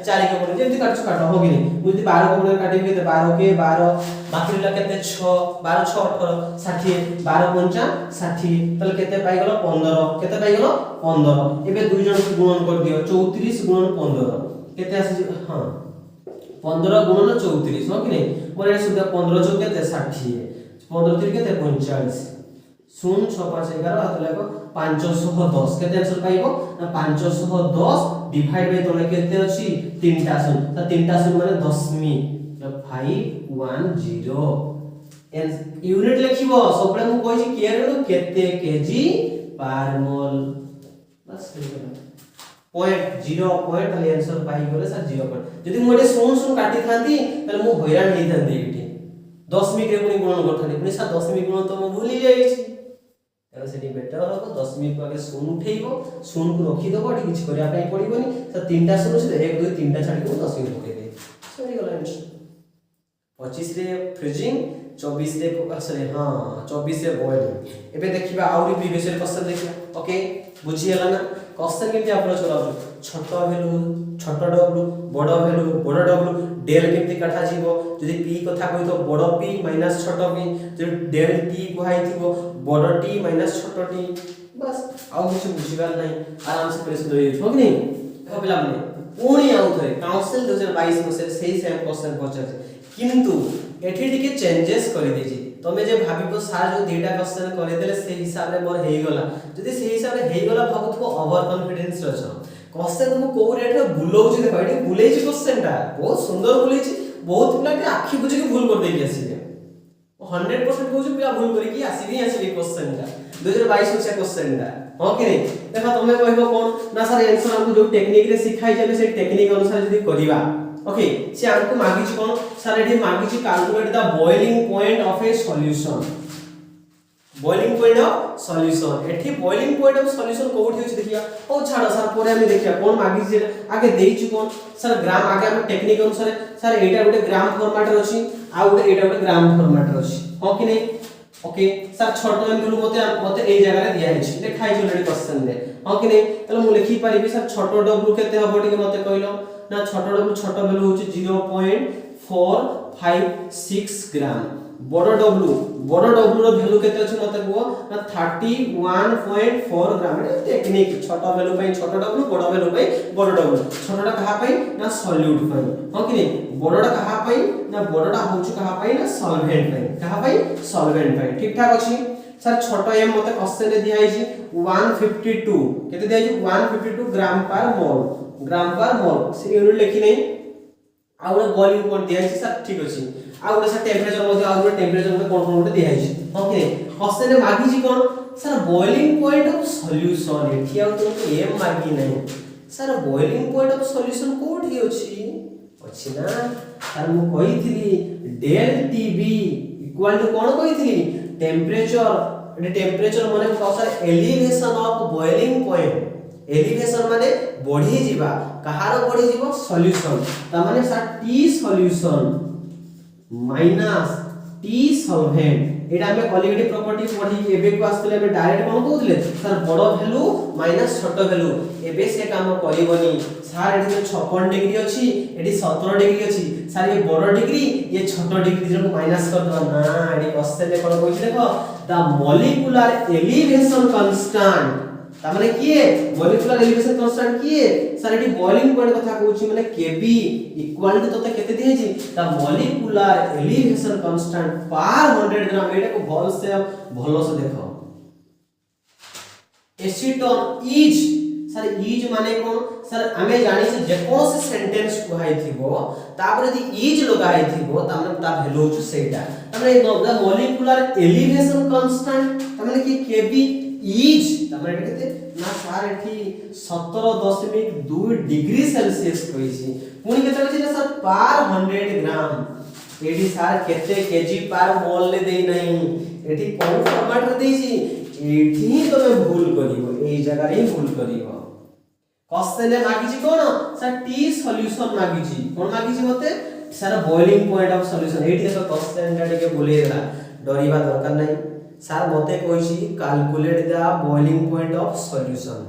4 को पड़ जेमति काटछ काटो हो कि नै मु जदी 12 को पड़कर काटिबी तो 12 के 12 बाकी रहला केते 6 12 6 18 60 12 5 60 तले केते पाई गेलो 15 केते पाई गेलो 15 एबे दुई जन को गुणन कर दियो 34 गुणन 15 केते आसी हां 15 गुणन 34 हो कि नै मोर एटा सुधा 15 जो केते 60 15 3 केते 45 0 6 5 11 हाथ लगो 510 केते आंसर पाइबो ना 510 डिवाइड बाय तले केते अछि तीनटा शून्य त तीनटा शून्य माने दशमिक 510 एन यूनिट लिखिबो सबले मु कहै छी केरे केते केजी पर मोल बस पॉइंट 0 पॉइंट खाली आंसर पाई गले सर 0 पॉइंट जदी मोटे शून्य शून्य काटी थांती तले मु हैरान हेई थांती एठी दशमिक रे पुनी गुणन करथानी पुनी सर दशमिक गुणन तो मु भूली जाई छी एरो सेठी बेटर हो दशमिक को आगे शून्य उठेइबो शून्य को रखि दबो एठी किछ करिया पई पड़िबोनी सर तीनटा शून्य से 1 2 3टा छाडी को दशमिक पके दे सरी गला आंसर 25 रे फ्रीजिंग 24 रे सॉरी हां 24 रे बॉइलिंग एबे देखिबा आउरी प्रीवियस क्वेश्चन देखिबा ओके बुझी हला ना क्वेश्चन केमती अप्रोच कराउ छोट वैल्यू छोट डब्ल्यू बड़ वैल्यू बड़ डब्ल्यू डेल केमती काटा जीवो जदी p कथा कहि तो बड़ p माइनस छोट p जदी डेल t कुहाई थिबो बड़ t माइनस छोट t बस आउ किछ बुझिबार नै आराम से प्रेस दोई हो कि नहीं हो पिला माने पुणी आउ थरे काउंसिल 2022 मसे सेही सेम क्वेश्चन पचार किंतु एठी टिके चेंजेस करि देजी तमे जे भाबिबो सार जो दुटा क्वेश्चन करि देले से हिसाब रे मोर हेई गला जदी से हिसाब रे हेई गला भाबुथबो ओवर कॉन्फिडेंस रछ क्वेश्चन तुम को रेट रे बुलौछि देखो एठी बुलेछि क्वेश्चन टा बहुत सुंदर बुलेछि बहुत पिला के आखि बुझि के भूल कर देकी आसीबे 100% कहू पिला भूल करी की आसीबी क्वेश्चन टा 2022 से क्वेश्चन टा हां कि नहीं देखा तुमे कहबो कोन ना सर आंसर हमको जो टेक्निक रे सिखाई जेबे से टेक्निक अनुसार जदी करिवा ओके से हमको मागी छी कोन सर एठी मागी छी calculate the boiling point of a solution boiling point of solution एठी बॉइलिंग पॉइंट ऑफ सॉल्यूशन कोठी होछि देखिया ओ छाड़ सर परे हम देखिया कोन मागी छी आगे देई छी कोन सर ग्राम आगे हम टेक्निक अनुसार सर एटा गोटे ग्राम फॉर्मेट रे अछि आ गोटे एटा गोटे ग्राम फॉर्मेट रे अछि हो कि नहीं ओके सर छोटो एम गुलो मते ए जगह रे दिया अछि देखाइ छी ऑलरेडी क्वेश्चन रे हो कि नहीं तले मु लिखि पारिबी सर छोटो डब्ल्यू केते हबो टिके मते कहलो ना छोटो डब्ल्यू छोटो वैल्यू होछि 0.456 ग्राम बड़ डब्ल्यू रो वैल्यू केते अछि मते को ना 31.4 ग्राम एटा टेक्निक छोटो वैल्यू पई छोटो डब्ल्यू बड़ वैल्यू पई बड़ डब्ल्यू छोटोटा कहा पई ना सॉल्यूट पई हो कि नहीं बड़टा कहा पई ना बड़टा होछु कहा पई ना सॉल्वेंट पई कहा पई सॉल्वेंट पई ठीक ठाक अछि सर छोटो एम मते क्वेश्चन रे दिया आइछि 152 केते दिया आइछि 152 ग्राम पर मोल से यूनिट लिखि नै आउर वॉल्यूम कोड दिया आइछि सर ठीक अछि आउर सर टेंपरेचर मध्ये आउर टेंपरेचर मध्ये कोन दिया आइछि ओके क्वेश्चन रे मागी छि कोन sir boiling point of solution एठी आउ तुमको एम मागी नै sir boiling point of solution कोठी अछि ना सर मु कहिथिली डेल टीबी इक्वल टू कोन कहिथिली टेंपरेचर माने को sir elevation of boiling point elevation माने बढ़ी जीवा कहार बढ़ी जीवो सॉल्यूशन ता माने sir T solution minus T solvent एटा हमें क्वालिटी प्रॉपर्टी पढी एबे को आस्तले हमें डायरेक्ट कोन कहउतले सर बड़ वैल्यू माइनस छोट वैल्यू एबे से काम करबनी सर एठी 56 डिग्री अछि एठी 17 डिग्री अछि सर ये बड़ डिग्री ये छोट डिग्री जो माइनस कर दो ना एठी क्वेश्चन रे कोन कहछि देखो द मॉलिक्यूलर एलिवेशन कांस्टेंट ता माने किए मॉलिक्यूलर एलिवेशन कांस्टेंट किए सर एठी बॉइलिंग पॉइंट कथा कहउछि माने Kb इक्वल टू तते केते दिए छि द मॉलिक्यूलर एलिवेशन कांस्टेंट पर 100 ग्राम एटा को भलो से देखो एसीटोन इज सर इज माने कोन सर हमें जानि से जे कोन से सेंटेंस कुहाई थिबो तापर यदि इज लगाई थिबो ता माने ता वैल्यू छु सेटा ता माने द मॉलिक्यूलर एलिवेशन कांस्टेंट ता माने कि Kb इज ता माने केते ना सर एठी 17.2 डिग्री सेल्सियस कहि छी पुनी केते अछि सर पर 100 ग्राम एठी सर केते केजी पर मोल ले देई नहीं एठी कोन फॉर्मेट रे देई छी एठी तमे भूल करिवो एई जगह रे भूल करिवो क्वेश्चन रे मागी छी कोन सर टी सॉल्यूशन मागी छी कोन मागी छी मते sir boiling point of solution एठी तो क्वेश्चन रे के बोलेला डरिबा दरकार नहीं सर मते कहिछि calculate the boiling point of solution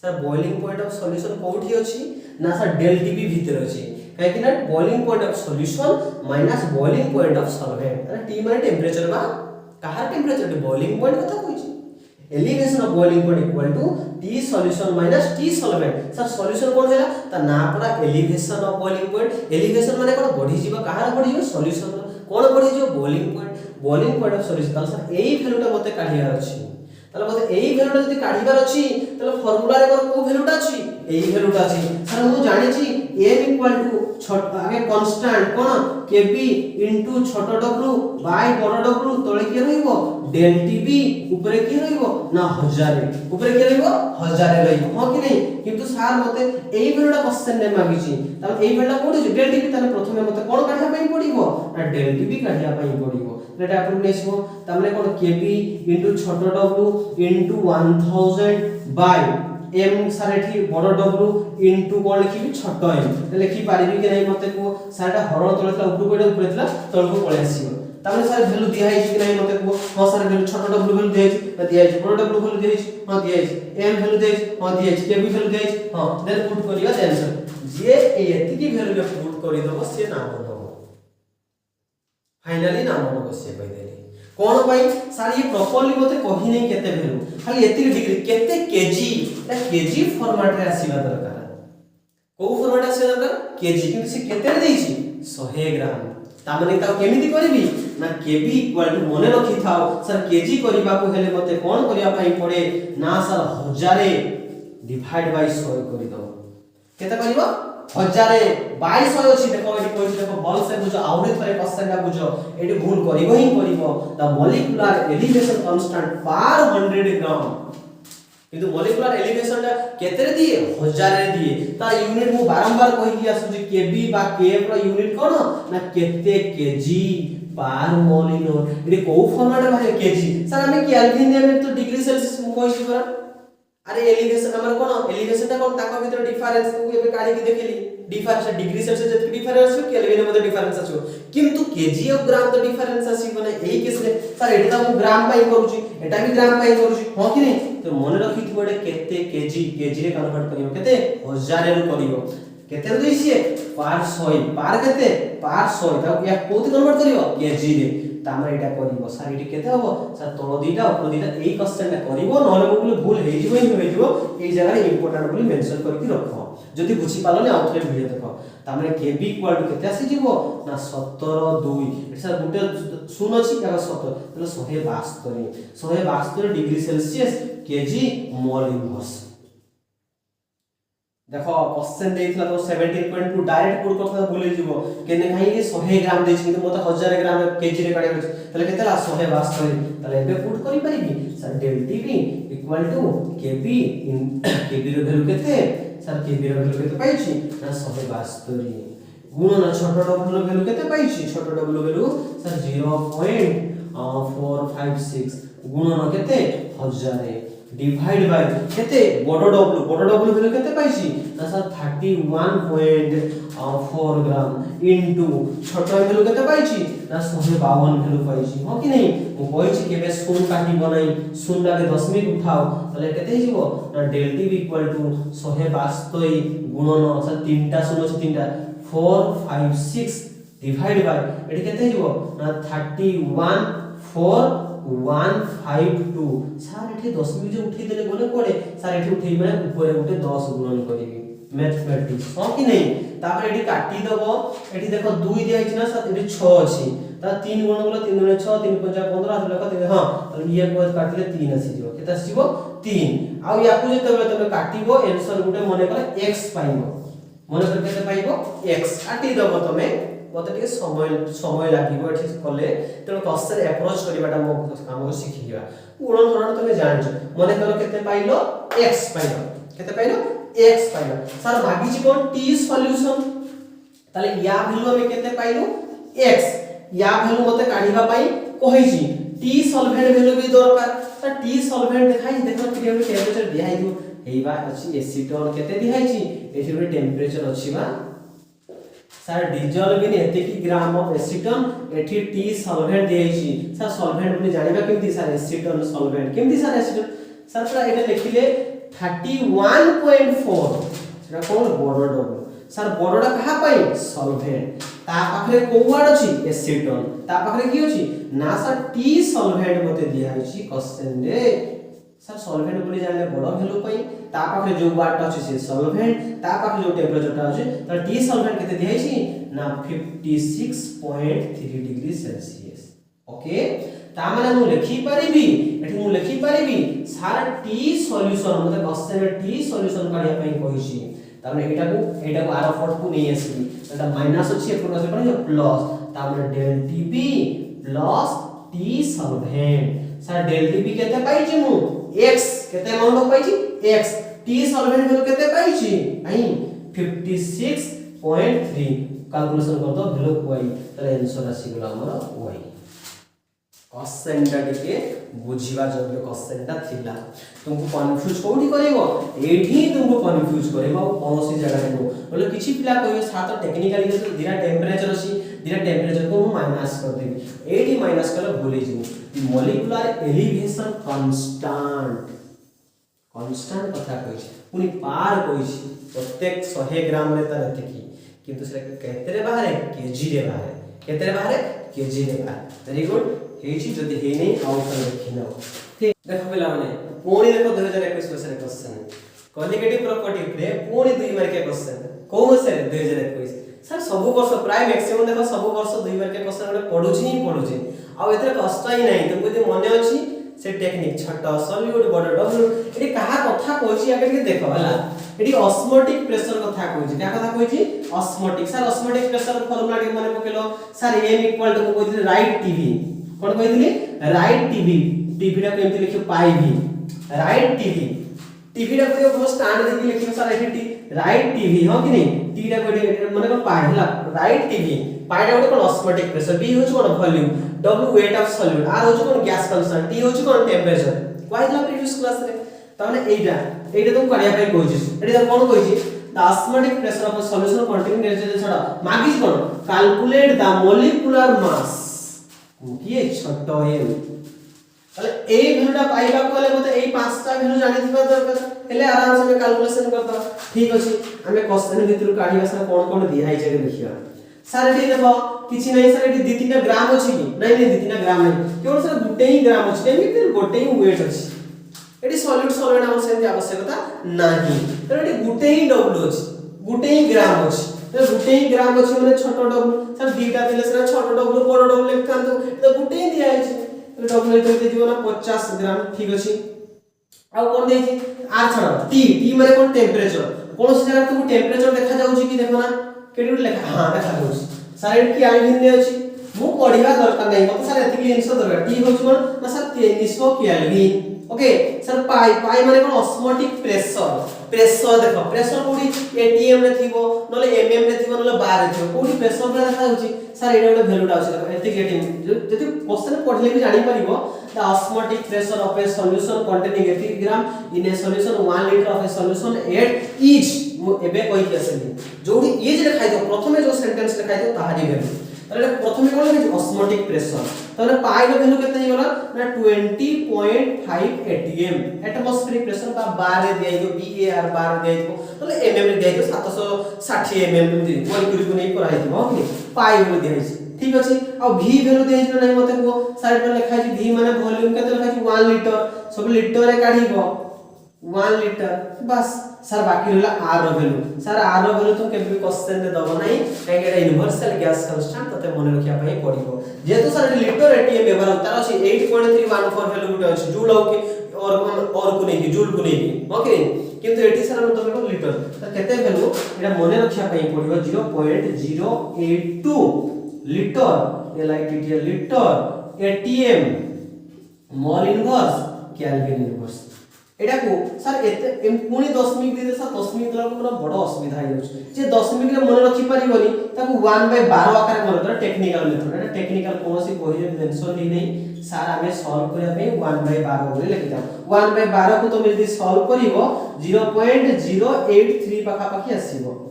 sir boiling point of solution कोठी अछि ना सर डेल टीबी भीतर अछि काहे कि ना boiling point of solution minus boiling point of solvent अरे टी माने टेंपरेचर बा कहार टेंपरेचर बॉइलिंग पॉइंट कथा कहिछि elevation of boiling point equal to T solution minus T solvent sir solution कोन हैला त ना पूरा elevation of boiling point elevation माने कोन बढ़ी जीवा कहार बढ़ी जीवा सॉल्यूशन कोन बढ़ी जीवा बॉइलिंग पॉइंट ऑफ सॉल्यूशन त सर एई वैल्यूटा मते काढियार अछि तले मते एई वैल्यूटा जदी काढिबार अछि तले फार्मूला रे को वैल्यूटा अछि এই ভ্যালুটা আছে স্যার মু জানিছি m ইকুয়াল টু ছোট আগে কনস্ট্যান্ট কোন kb ইনটু ছোট w বাই বড় w তলে কি রহিব ডেল টিবি উপরে কি রহিব না 1000 উপরে কি রহিব 1000 রহিব হ কি নাই কিন্তু স্যার মতে এই ভ্যালুটা কোশ্চেন নে মাগিছি তাহলে এই ভ্যালুটা কোডি ডেল টিবি তাহলে প্রথমে মতে কোন কাঢ়িয়া পাই পড়িব না ডেল টিবি কাঢ়িয়া পাই পড়িব এটা আপনি নেসবো তাহলে কোন kb ইনটু ছোট w into 1000 by m sir এটি বড় w ইনটু কোন লিখিবি ছোট m লিখি পারিবি কি নাই মতে কো স্যার এটা হরণ তলে ଥିଲା উপরକୁ এটা উপরে ଥିଲା তলକୁ পড়ে আসিব তাহলে স্যার ভ্যালু দিয়া হইছি কি নাই মতে কো হ স্যার ভ্যালু ছোট w ভ্যালু দিয়া হইছি দিয়া হইছি বড় w ভ্যালু দিয়া হইছি হ দিয়া হইছি m ভ্যালু দিয়া হইছি হ দিয়া হইছি kb ভ্যালু দিয়া হইছি হ দেন পুট করিবা দেন স্যার যে এতিকি ভ্যালু কে পুট করি দব সে নাম দব ফাইনালি নাম দব সে কই দেলি কোন পাই স্যার ये प्रॉपर्ली মতে কহি নাই কেতে ভ্যালু খালি এতিকি ডিগ্রি কেতে কেজি এটা কেজি ফরম্যাট রে আসিবা দরকার কো ফরম্যাট আসিবা দরকার কেজি কিন্তু সে কেতে দেইছি 100 গ্রাম তা মানে তাও কেমিতি করিবি না কেবি ইকুয়াল টু মনে রখি থাও স্যার কেজি করিবাকু হেলে মতে কোন করিয়া পাই পড়ে না স্যার 1000 ডিভাইড বাই 100 করি দাও কেতে করিব 1000 বাই 100 ଅଛି দেখো এটি কইছি দেখো বল সে বুঝো আউরে থরে কোশ্চেনটা বুঝো এটি ভুল করিব হি করিব দা মলিকুলার এলিভেশন কনস্ট্যান্ট পার 100 গ্রাম কিন্তু মলিকুলার এলিভেশনটা কেতেরে দিয়ে 1000 রে দিয়ে তা ইউনিট মু বারংবার কইকি আসুছি কেবি বা কেএফ র ইউনিট কোন না কেতে কেজি পার মোল ইউনিট এটি কোউ ফরম্যাটে বাহে কেজি স্যার আমি কেলভিন এর তো ডিগ্রি সেলসিয়াস মু কইছি পরা আরে এলিভেশন আমার কোন এলিভেশনটা কোন তাক ভিতর ডিফারেন্স মু এবে কাঢ়ি কি দেখিলি ডিফারেন্স ডিগ্রি সেলসিয়াস যেতে ডিফারেন্স আছে কেলভিন এর মধ্যে ডিফারেন্স আছে কিন্তু কেজি ও গ্রাম তো ডিফারেন্স আছে মানে এই কেসে স্যার এটা তো মু গ্রাম পাই করুছি এটা भी গ্রাম পাই করুছি হ কি নাই তো মনে রাখি থিব এটা কেতে কেজি কেজি রে কনভার্ট করিও কেতে 1000 রে করিও কেতে দেইছি পার 100 পার কেতে পার 100 তা ইয়া কোতি কনভার্ট করিও কেজি রে তা আমরা এটা করিব স্যার এটি কেতে হবো স্যার তল দুইটা উপর দুইটা এই কোশ্চেনটা করিব নহলে বলে ভুল হই যাব এই জায়গায় ইম্পর্টেন্ট বলি মেনশন করি রাখো যদি বুঝি পালনে আউটরে ভিডিও দেখো তা মানে কেবি ইকুয়াল টু কেতে আসি যাব না 17 2 এটা স্যার গুটে শুন আছে কেবা 17 তাহলে 172 degree Celsius kg mole inverse দেখো কোশ্চেন দেইতলা তো 17.2 ডাইরেক্ট পুট কথা ভুলে যাব কেনে কাই 100 গ্রাম দেইছি কিন্তু মতে 1000 গ্রাম কেজি রে কাটি আছে তাহলে কেতেলা 172 তাহলে এবে পুট করি পারিবি sir del TV equal to KB in KB র ভ্যালু কেতে স্যার কেবি র ভ্যালু কেতে পাইছি না 172 গুণন ছোট w র ভ্যালু কেতে পাইছি ছোট w ভ্যালু স্যার 0.456 গুণন কেতে 1000 ডিভাইড বাই কেতে বড় w ভ্যালু কেতে পাইছি না স্যার 31.4 গ্রাম ইনটু ছোট ভ্যালু কেতে পাইছি না 152 ভ্যালু পাইছি হ কি নাই মু কইছি কেবে শূন্য কাটিব নাই শূন্যকে দশমিক উঠাও তাহলে কেতে হিব না ডেল টি ইকুয়াল টু 172 গুণন স্যার তিনটা শূন্য আছে তিনটা 456 ডিভাইড বাই এটি কেতে হিব না 31.452 স্যার এটি দশমিক যে উঠাই দেলে গনে পড়ে স্যার এটি উঠাই মানে উপরে উঠে 10 গুণন করিবি ম্যাথমেটিক্স হ কি নাই তারপরে এটি কাটি দেব এটি দেখো 2 দিয়া আছে না স্যার এটি 6 আছে তা 3 গুণ গুলো 3 গুণ 6 3 5 15 আসলে কত হ্যাঁ তাহলে ইয়া কো কাটিলে 3 আসি যাব কেতে আসি যাব 3 আর ইয়াকু যেতবে তুমি কাটিবো आंसर গুটে মনে করে x পাইবো মনে করে কেতে পাইবো x কাটি দেব তুমি মতে টিকে সময় লাগিব এটি কলে তেনো কোশ্চেন অ্যাপ্রোচ করিবাটা মো কাম শিখিবা গুণন হরণ তুমি জানছো মনে করো কেতে পাইলো x পাইলো কেতে পাইলো x পাইলো স্যার মাগিছি কোন t সলিউশন তাহলে ইয়া ভ্যালু আমি কেতে পাইলো x ইয়া ভ্যালু মতে কাঢ়িবা পাই কহিছি t সলভেন্ট ভ্যালু বি দরকার স্যার t সলভেন্ট দেখাই দেখো কিভাবে টেম্পারেচার দিয়াই দিও এইবা আছে এসিটন কেতে দিহাইছি এটির টেম্পারেচার ଅଛି বা স্যার ডিজলভ ইন এতিকি গ্রাম অফ এসিটন এটি টি সলভেন্ট দিয়েছি স্যার সলভেন্ট বলি জানিবা কেমতি স্যার এসিটন সলভেন্ট কেমতি স্যার এসিটন স্যার পুরা এটা লিখিলে 31.4 সেটা কোন বড় ডব্লিউ স্যার বড়টা কাহা পাই সলভেন্ট তা পাখরে কোন ওয়ার্ড আছে এসিটন তা পাখরে কি আছে না স্যার টি সলভেন্ট মতে দিয়াইছি কোশ্চেন রে স্যার সলভেন্ট বলি জানলে বড় ভ্যালু পাই তা পাখরে যে ওয়ার্ডটা আছে সে সলভেন্ট তা পাখরে যে টেম্পারেচারটা আছে তাহলে টি সলভেন্ট কেতে দিয়াইছি না 56.3 ডিগ্রি সেলসিয়াস ओके ता माने मु लिखि परिबी एठी मु लिखि परिबी सार टी सॉल्यूशन मते क्वेश्चन में टी सॉल्यूशन काढिया पई कहिछि ता माने एटा को आर फॉर्ट को नै आसी एटा माइनस अछि एपन आसे पड़े प्लस ता माने del TB plus T solvent sir del TB केते पाइछि मु x केते अमाउंट पाइछि x टी सॉल्वेंट वैल्यू केते पाइछि आई 56.3 कैलकुलेशन कर दो वैल्यू y ताले आंसर आसी गेला हमर y क्वेश्चन टा टिके बुझिबा जोग्य क्वेश्चन टा थिला तुमको कंफ्यूज कोठी करेगो एठी तुमको कंफ्यूज करेगो कोनोसी जगह रे बोले किछि पिला कहियो सात टेक्निकली जे दिरा टेंपरेचर अछि दिरा टेंपरेचर को माइनस कर देबी एठी माइनस कले भूली जिवो मॉलिक्यूलर एलिवेशन कांस्टेंट कांस्टेंट कथा कहिछि पुनी पार कहिछि प्रत्येक 100 ग्राम रे त एतिकी किंतु से केते रे बाहर केजी रे बाहर केते रे बाहर केजी रे बाहर वेरी गुड हेची जदी हे नै आउट रखिनो ठीक देखो पिला माने पुणी देखो 2021 वर्ष रे क्वेश्चन कॉलिगेटिव प्रॉपर्टी रे पुणी 2 मार्क के क्वेश्चन को वर्ष रे 2021 सर सब वर्ष प्राय मैक्सिमम देखो सब वर्ष 2 मार्क के क्वेश्चन रे पढुची आ एतरे कष्ट ही नै तुमको जे मने अछि से टेक्निक छोटा सॉल्यूट बड़ डब्ल्यू एटी कहा कथा कहछि आगे के देखो हला एटी ऑस्मोटिक प्रेशर कथा कहछि का कथा कहछि osmotic sir osmotic pressure formula के माने पकेलो सर m इक्वल टू को कहछि राइट टीवी कोन कहितली राइट टीवी टीवी रा केमति लिखियो पाई भी राइट टीवी रा को स्टैंड देखि लिखियो सर एठी राइट टीवी हो कि नै टी रा को माने कोन पाई हला राइट टीवी पाई रा कोन ऑस्मोटिक प्रेशर बी होछ कोन volume w weight of solute R होछ कोन गैस कांस्टेंट टी होछ कोन टेंपरेचर कहैला प्रीवियस क्लास रे ताने एटा तुम काढिया पई कहछि एटा कोन कहछि the osmotic pressure of a solution containing residue छडा मागिस कोन कैलकुलेट द मोलिकुलर मास किए छोटो m ताले ए वैल्यूटा पाइबा को ले मते ए पांचटा वैल्यू जानि दिबा दरकार हेले आराम से हम कैलकुलेशन करता ठीक अछि हमें क्वेश्चन भितर काढिबा सर कोन दिया है जे लिखिया सर एठी देखो किछि नै सर एठी 2-3 ग्राम अछि कि नै 2-3 ग्राम नै केवल सर गुटे ही ग्राम अछि एमिति गुटे ही वेट अछि एठी सॉल्यूट हम सेम आवश्यकता नाही तर एठी गुटे ही डब्ल्यू अछि गुटे ही ग्राम अछि तो गुटे ही ग्राम अछि माने छोटो डब्ल्यू सर दीटा दिले सर छोटो डब्ल्यू बड़ डब्ल्यू लिखतांतु तो गुटे ही दिया अछि डब्ल्यू तो जीवन 50 ग्राम ठीक अछि आ कोन देछि आर छडा टी माने कोन टेंपरेचर कोन से जगह तुम टेंपरेचर देखा जाउछि कि देखो ना केडी लेखा हां देखा जाउछि सर एटी केल्विन ने अछि मु पढिबा दरकार नै मते सर एतिकी जिंस दरकार टी होछ कोन ना सर 2300 केल्विन ओके सर पाई माने कोन ऑस्मोटिक प्रेशर देखो प्रेशर कोडी एटीएम रे थिबो नले एमएम रे थिबो नले बार रे थिबो कोडी प्रेशर रे देखा होछि सर एटा ଗୋଟେ भ्यालू डाउछि देखो एतिकी एटीएम जति क्वेश्चन पढले भी जानि परिबो the osmotic pressure of a solution containing 80 gram in a solution 1 litre of a solution at each एबे कहि केसली जोडी इज लिखाइ दो प्रथमे जो सेंटेंस लिखाइ दो ताहारी वैल्यू ताले प्रथमे कोन लिखि ऑस्मोटिक प्रेशर ताले पाई रो वैल्यू केते हिगला ना 20.5 atm एटमॉस्फेरिक प्रेशर बा बार रे दिया दो bar बार दिया दो ताले mm रे दिया दो 760 mm दी मॉलिक्यूल को नै कराइ दो ओके पाई वैल्यू दिया छै ठीक अछि आ v वैल्यू दिया छै नै मते को साइड पर लिखा छै v माने वॉल्यूम केते लिखा छै 1 लीटर सब लीटर रे काढिबो 1 लीटर बस सर बाकी रहला R rho value sir R rho value तुम केबे क्वेश्चन दे दबो नै काहे के यूनिवर्सल गैस कांस्टेंट तते मने रखिया पई पड़िबो जेतु सर लीटर एटीएम व्यवहार होता अछि 8.314 वैल्यू गुटे अछि जूल हो के और को नै जूल को नै ओके किंतु एटी सर हम तमे को लीटर त केते वैल्यू एटा मने रखिया पई पड़िबो 0.082 लीटर एलआईटीटी litre ATM mole inverse kelvin inverse एटा को सर एते पुनी दशमिक दे सर दशमिक दला को बड़ असुविधा हो जे दशमिक रे मन रखि परिबनी ताको 1/12 आकार मन कर टेक्निकल मेथड एटा टेक्निकल कोनोसी बहिरे मेंशन ही नै सर हमें सॉल्व करिया पे 1/12 बोले लिखि जाओ 1/12 को तुम यदि सॉल्व करिवो 0.083 पाखा पाखी आसीबो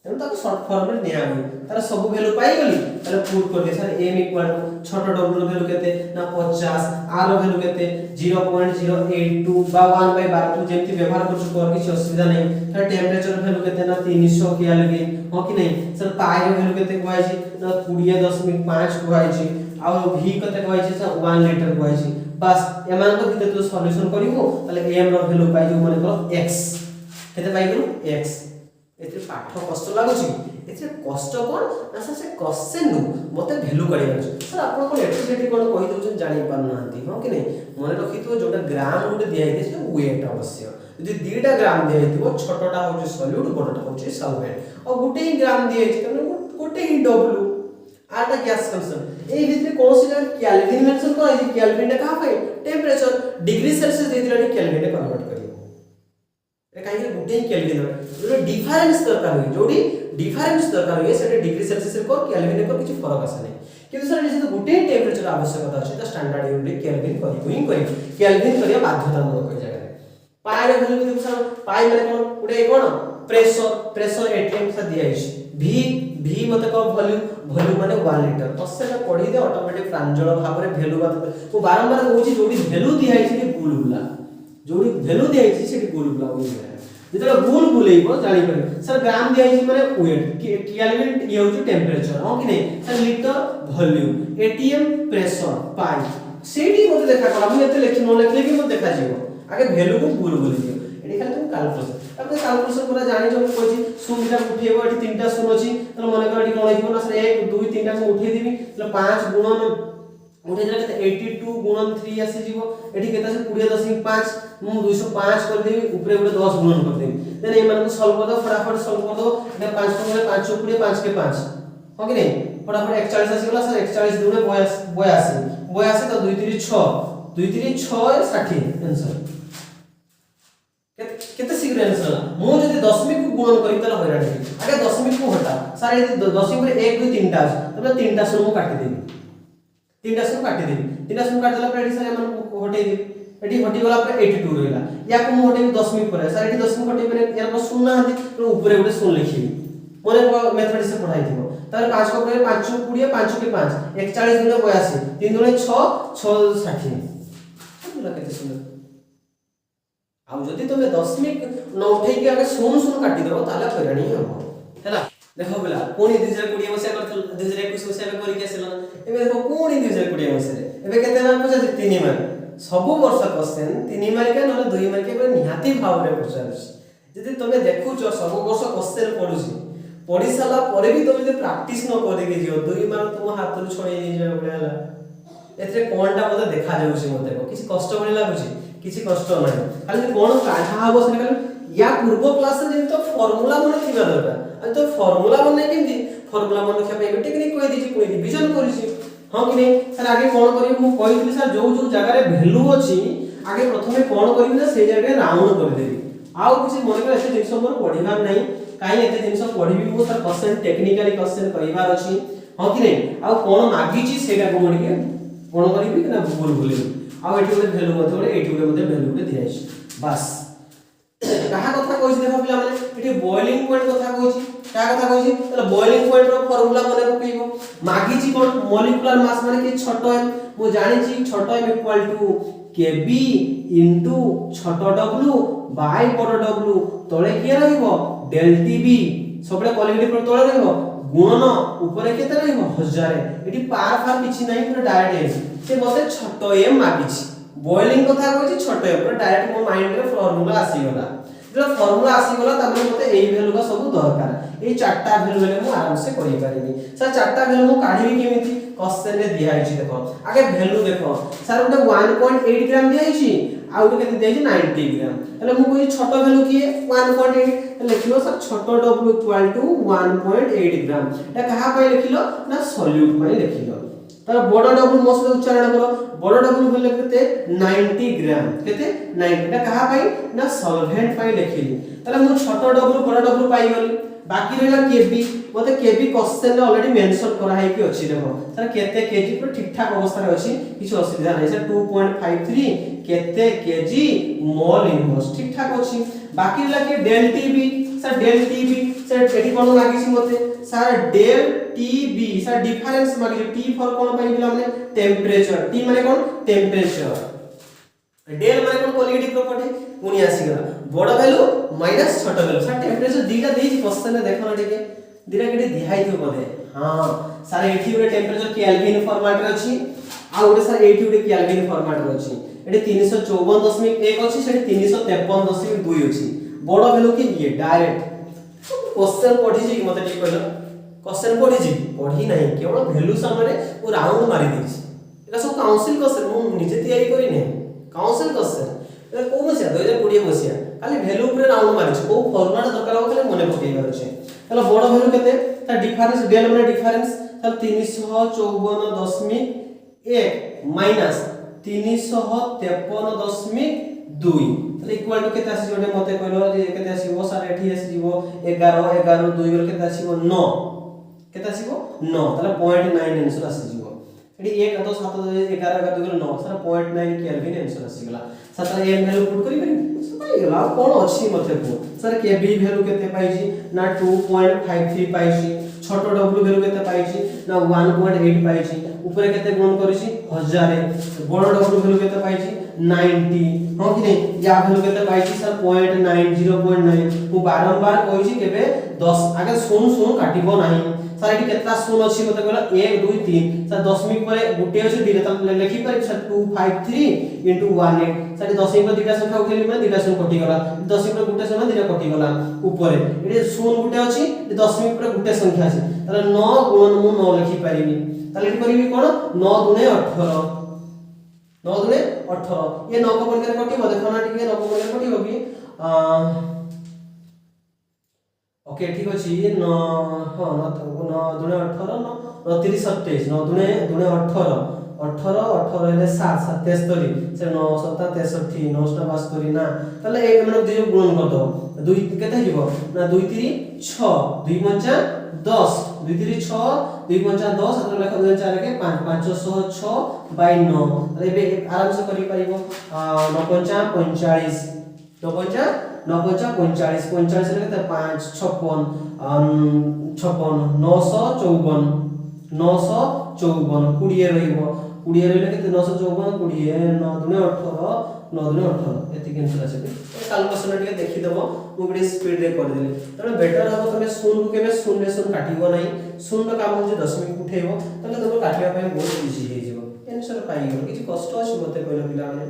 तेनु ताको शॉर्ट फॉर्म रे निया होई तार सब वैल्यू पाई गली ताले पुट कर दे सर m इक्वल टू छोटो w वैल्यू केते ना 50 r वैल्यू केते 0.082 बा 1/12 तू जेमति व्यवहार कर छु किछ असुविधा नै तार टेंपरेचर वैल्यू केते ना 300 केल्विन हो कि नै सर पाई रो वैल्यू केते कहै छी ना 20.5 कहै छी आ v केते कहै छी सर 1 लीटर कहै छी बस एमान को भितर तू सॉल्यूशन करिवो ताले m रो वैल्यू पाई जो माने को x केते पाई गेलो x एते पाठ कष्ट लागो छी एथे कष्ट कोन ना सर से क्वेश्चन नु मते वैल्यू काढिबार छै सर आपण कोन एठी सेठी कोन कहि दउछन जानि पार नांती हो कि नै मने रखितो जोटा ग्राम गुटे दिया हिते से वेट अवश्य यदि 2टा ग्राम दिया हितो छोटटा होचे सॉल्यूट बडटा होचे सॉल्वेंट और गुटे ही ग्राम दिया हिते तने गुटे ही डब्ल्यू आटा गैस कंसंट ए भितरे कोनसी जगह केल्विन मेंशन करा है केल्विन टा कहा पे टेंपरेचर डिग्री सेल्सियस दे दिला केल्विन टा कन्वर्ट करियो ए काहे के गुटे ही केल्विन जो डिफरेंस दरकार होई जोडी डिफरेंस दरकार होई सेटे डिग्री सेल्सियस को केल्विन को किछि फरक आसे नै किंतु सर जे गुटे टेंपरेचर आवश्यकता अछि त स्टैंडर्ड यूनिट केल्विन करियो केल्विन करिया बाध्यतामूलक कोइ जगह पाई रे भैल्यू देखो सर पाई माने कोन गुटे कोन प्रेशर एटीएम से दिया है v मते को वॉल्यूम माने 1 लीटर तसे पढी दे ऑटोमेटिक प्रांजल भाव रे वैल्यू बात को बारंबार कहूची जोडी वैल्यू दिया है से बुलबुला जोडी वैल्यू दिया है से बुलबुला हो गया जेतरा बुलबुलेइबो जानि पर सर ग्राम दिया है माने वेट केल्विन ये होची टेंपरेचर हो कि नै sir litre volume ATM pressure पाई सेडी मते देखा करा हम एते लिखि न लिखले भी मते देखा जीवो आगे वैल्यू को बुलबुले दियो एडी खाली तुम कैलकुलेशन तापर कैलकुलेशन पूरा जानि जो कहछि शून्यटा उठेबो एठी तीनटा शून्य अछि त मने कर एठी कोन आइबो ना सर 1 2 3 टा को उठेइ देबी त 5 गुणन उठेइ देला केते 82 गुणन 3 आसी जीवो एठी केते से 20.5 मु 205 कर देबी ऊपरे गुटे 10 गुणन कर देबी देन ए मानको सॉल्व कर दो फटाफट सॉल्व कर दो एटा 5 को 5 20 5 के 5 हो कि नै फटाफट 41 आसी गेला सर 41 दुने 82 82 तो 2 3 6 2 3 6 60 आंसर केते शीघ्र आंसर मु जदि दशमिक को गुणन करी तला होइरा आगे दशमिक को हटा सर यदि दशमिक रे 1 2 3 टा तबे 3 टा शून्य काटी देबी 3 टा शून्य काटी देबी 3 टा शून्य काट देला पर एठी सर मन हटै देबी एठी हटि गला पर 82 रहला या को मु हटै दशमिक पर सर एठी दशमिक हटै पर यार पर शून्य हथि तो ऊपर गुटे शून्य लिखिबी मोरे मैथमेटिक्स से पढ़ाई थिबो तार 5 को 5 20 5 के 5 41 दुने 82 3 दुने 6 6 60 बोला केते सुंदर आ जदि तमे दशमिक न उठै के आगे शून्य शून्य काटी देबो ताला फराणी हबो हैला देखो बेला कोनी 2020 मसिया करथल 2021 मसिया में करि के आसेला एबे देखो कोनी 2020 मसिया रे एबे केते मार्क पछा 3 मार्क सब वर्ष क्वेश्चन 3 मार्क न 2 मार्क पर निहाती भाव रे पछारछ जदि तमे देखु छ सब वर्ष क्वेश्चन पढुछि पढि साला परे भी तमे जे प्रैक्टिस न करे के जियो 2 मार्क तुम हाथ रु छोड़े नै जाय बडला एथरे कोनटा मते देखा जाउछि मते किछि कष्ट बडे लागुछि किछि कष्ट नै खाली कोन काढा हबो से खाली या पूर्व क्लास रे तो फार्मूला मन थिबा दरकार आ तो फार्मूला मन नै केमि फार्मूला मन रखा पे टेक्निक कहि दिछि पुनी रिवीजन करिछि हां कि नै सर आगे कोन करियो मु कहितली सर जो जो जगह रे वैल्यू अछि आगे प्रथमे कोन करिबि ना से जगह राउंड कर देबी आउ किछि मन कर एते जिंस मोर पढिबार नै काई एते जिंस पढिबी मु सर क्वेश्चन टेक्निकली क्वेश्चन करिबार अछि हां कि नै आउ कोन मागिछि सेटा को मोर के कोन करिबि ना भूल भूलिबि आ एठी ओले वैल्यू मते ओले एठी ओले मते वैल्यू के दियाइछ बस कहा कथा कहिछ देखो पिला माने एठी बॉइलिंग पॉइंट कथा कहिछ का कथा कहिछ तले बॉइलिंग पॉइंट रो फार्मूला माने पकेइबो मागिछि कोन मॉलिक्यूलर मास माने कि छोटो m मु जानिछि छोटो m equal to kb into छोटो w बाय बड़ w तळे के रहइबो del tb सबले क्वालिटी पर तळे रहइबो गुणन ऊपर केते रहइबो 1000 एठी पार फार किछि नै पूरा डायरेक्ट से मते छोटो m मागिछि बॉइलिंग कथा कहिछि छोटो m पूरा डायरेक्ट मो माइंड रे फार्मूला आसी गला जब फार्मूला आसी गला तबे मते एई वैल्यू का सब दरकार एई चारटा वैल्यू ले मु आराम से करि पारिबी सर चारटा वैल्यू मु काढिबी केमिति क्वेश्चन रे दिया हिछि देखो आगे वैल्यू देखो सर ओटे 1.8 ग्राम दिया हिछि आ ओटे केते दिया हिछि 90 ग्राम तले मु कहि छोटो वैल्यू किए 1.8 लिखिलो सर छोटो w इक्वल टू 1.8 ग्राम एटा कहा पय लिखिलो ना सॉल्यूट पय लिखिलो तर बड़ w मसले उच्चारण करो बड़ w भेले केते 90 ग्राम केते 90 एटा कहा पय ना सॉल्वेंट पय लिखिली तले मु छोटो w बड़ w पाई गली बाकी रहला केबी मते केबी क्वेश्चन रे ऑलरेडी मेंशन करा है कि अछि देखो सर केते केजी पर ठीक ठाक अवस्था रे अछि किछ असुविधा नै सर 2.53 केते केजी मोल इनवर्स ठीक ठाक अछि बाकी रहला के डेल टीबी सर एठी कोन लागी छि मते sir del TB sir difference मागी टी फॉर कोन पाई गेला माने टेंपरेचर टी माने कोन टेंपरेचर डेल माने कोन क्वालिटी प्रॉपर्टी पुनी आसी गला बड़ वैल्यू माइनस छोटो वैल्यू सर टेंपरेचर दीटा देई क्वेश्चन रे देखो ना टिके दीटा केडी दिहाई थियो बोले हां सर एठी उडे टेंपरेचर केल्विन फॉर्मेट रे अछि आ उडे सर एठी उडे केल्विन फॉर्मेट रे अछि एठी 354.1 अछि सेठी 353.2 अछि बड़ वैल्यू के ये डायरेक्ट क्वेश्चन पढी छी मते ठीक कहलो क्वेश्चन पढ़ी जी पढ़ी नहीं केवल वैल्यू सामने वो राउंड मारी देछि एटा सब काउंसिल क्वेश्चन मु निजे तैयारी करी नै काउंसिल क्वेश्चन एटा को मसिया 2020 मसिया खाली वैल्यू ऊपर राउंड मारिछ को फॉर्मूला दरकार हो खाली मने पकेइबार छै तला बड़ वैल्यू केते ता डिफरेंस डेल माने डिफरेंस तला 354.1 माइनस 353.2 तले इक्वल टू केते आसी जोडे मते कहलो जे केते आसीबो सर एठी आसीबो 11 11 2 गल केते आसीबो 9 केते आसीबो 9 तले 0.9 आंसर आसीबो एडी 1 2 7 2 11 11 2 गल 9 सर 0.9 केल्विन आंसर आसीगला सर एम वैल्यू पुट करी बनी सबै गला कोन अछि मते को सर के बी वैल्यू केते पाइछि ना 2.53 पाइछि छोटो w वैल्यू केते पाइछि ना 1.8 पाइछि ऊपर केते गुण करिछि 1000 बड़ w वैल्यू केते पाइछि 90 हो कि नहीं या वैल्यू केते पाइछि सर 0.9 0.9 मु बारंबार कहिछि केबे 10 आगे सुन सुन काटिबो नाही सर एटी केतना सुन अछि मते कहला 1 2 3 सर दशमिक परे गुटे अछि दिले त लिखि पारि सर 253 * 18 सर दशमिक पर दुटा संख्या उठेली माने दुटा संख्या कटि गला दशमिक पर गुटे संख्या दुटा कटि गला ऊपर एटी सुन गुटे अछि दशमिक पर गुटे संख्या अछि ताले 9 गुणन मु 9 लिखि पारिबी ताले एटी करिबी कोन 9 दुने 18 9 दुने 18 ये 9 को बन के कटिबो देखो ना ठीक है 9 को बन के कटिबो कि ओके ठीक अछि 9 हां 9 दुने 18 9 30 27 9 दुने 18 18 18 हेले 7 77 से 9 7 63 9 72 ना तले एक माने दुई गुणन कर दो दुई केते हिबो ना 2 3 6 2 5 10 2 3 6 2 5 10 अगर लेखा 2 4 के 5 506 बाय 9 एबे आराम से करि पाइबो 9 5 45 9 5 9 5 45 45 रे केते 5 56 954 954 20 रहिबो 20 रहले केते 954 20 9 दुने 18 9 दुने 18 एति कैंसिल आसे कैलकुलेशन टिके देखि देबो मु गडी स्पीड रे कर देले तने बेटर हबो तमे शून्य को केबे शून्य शून्य काटिबो नाही शून्य काम जे दशमिक उठेबो तने तमे काटिबा पय बहुत इजी हे जिवो आंसर पाइ गेलो किछि कष्ट अछि मते कहलो पिला माने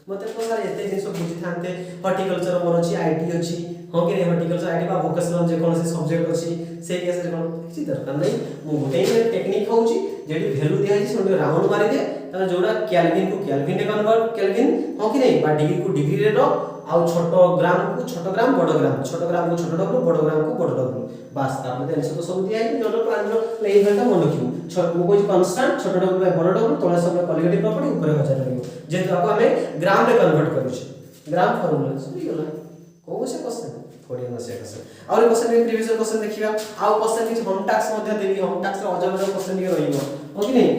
मते को सारे एते जिंस बुझि थानते हॉर्टिकल्चर मोर अछि आईटी अछि हो के हॉर्टिकल्चर आईटी बा वोकेशनल जे कोन से सब्जेक्ट अछि से केस रे कोन किछि दरकार नै मु गोटे टेक्निक होउची जेडी वैल्यू दिया छै सोडे राउंड मारि दे त जोडा केल्विन को केल्विन रे कन्वर्ट केल्विन हो कि नै बा डिग्री को डिग्री रे रो आउ छोटो ग्राम को छोटो ग्राम को छोटो डब्लू बड़ ग्राम को बड़ डब्लू बस तापर आंसर तो सब दिया है जोडो प्लान रो ले इवेंट मन रखियो छोटो को कांस्टेंट छोटो डब्लू बाय बड़ डब्लू तळे सब क्वालिटी प्रॉपर्टी ऊपर हो जाय रहियो जे तो आपको हमें ग्राम रे कन्वर्ट करू छै ग्राम फार्मूला सही गला को से क्वेश्चन थोड़ी न से क्वेश्चन और क्वेश्चन में प्रीवियस क्वेश्चन देखिबा आउ क्वेश्चन कि होम टास्क मध्ये देबी होम टास्क रे अजब अजब क्वेश्चन के रहिबो हो कि नहीं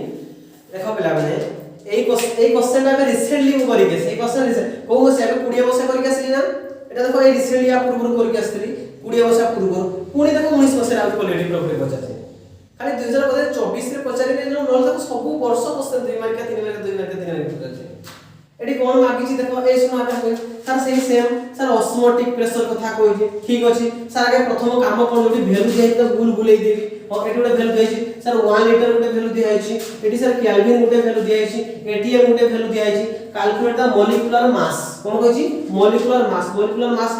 देखो पिला माने এই क्वेश्चन আমি রিসেন্টলি করি গেছে এই क्वेश्चन কোন বসে আমি 20 বছর করি গেছিলি না এটা দেখো এই রিসেন্টলি আ পূর্ব করি গেছিলি 20 বছর পূর্ব পুনি দেখো 19 বছর আমি কোয়ালিটি প্রপার্টি পচাছে খালি 2024 রে পচারি নে নল দেখো সব বর্ষ question 2 mark 3 mark 2 mark 3 mark পচাছে এটি কোন মাগিছি দেখো এই শুনো আগে স্যার সেই সেম স্যার অসমোটিক প্রেসার কথা কইছি ঠিক আছে স্যার আগে প্রথম কাম কোন যদি ভ্যালু দেই তো ভুল ভুলেই দেবি और एटी गोटे वैल्यू दियाइछि सर 1 लीटर गोटे वैल्यू दियाइछि एटी सर केल्विन गोटे वैल्यू दियाइछि एटीएम गोटे वैल्यू दियाइछि कैलकुलेट द मॉलिक्यूलर मास कोन कहछि मॉलिक्यूलर मास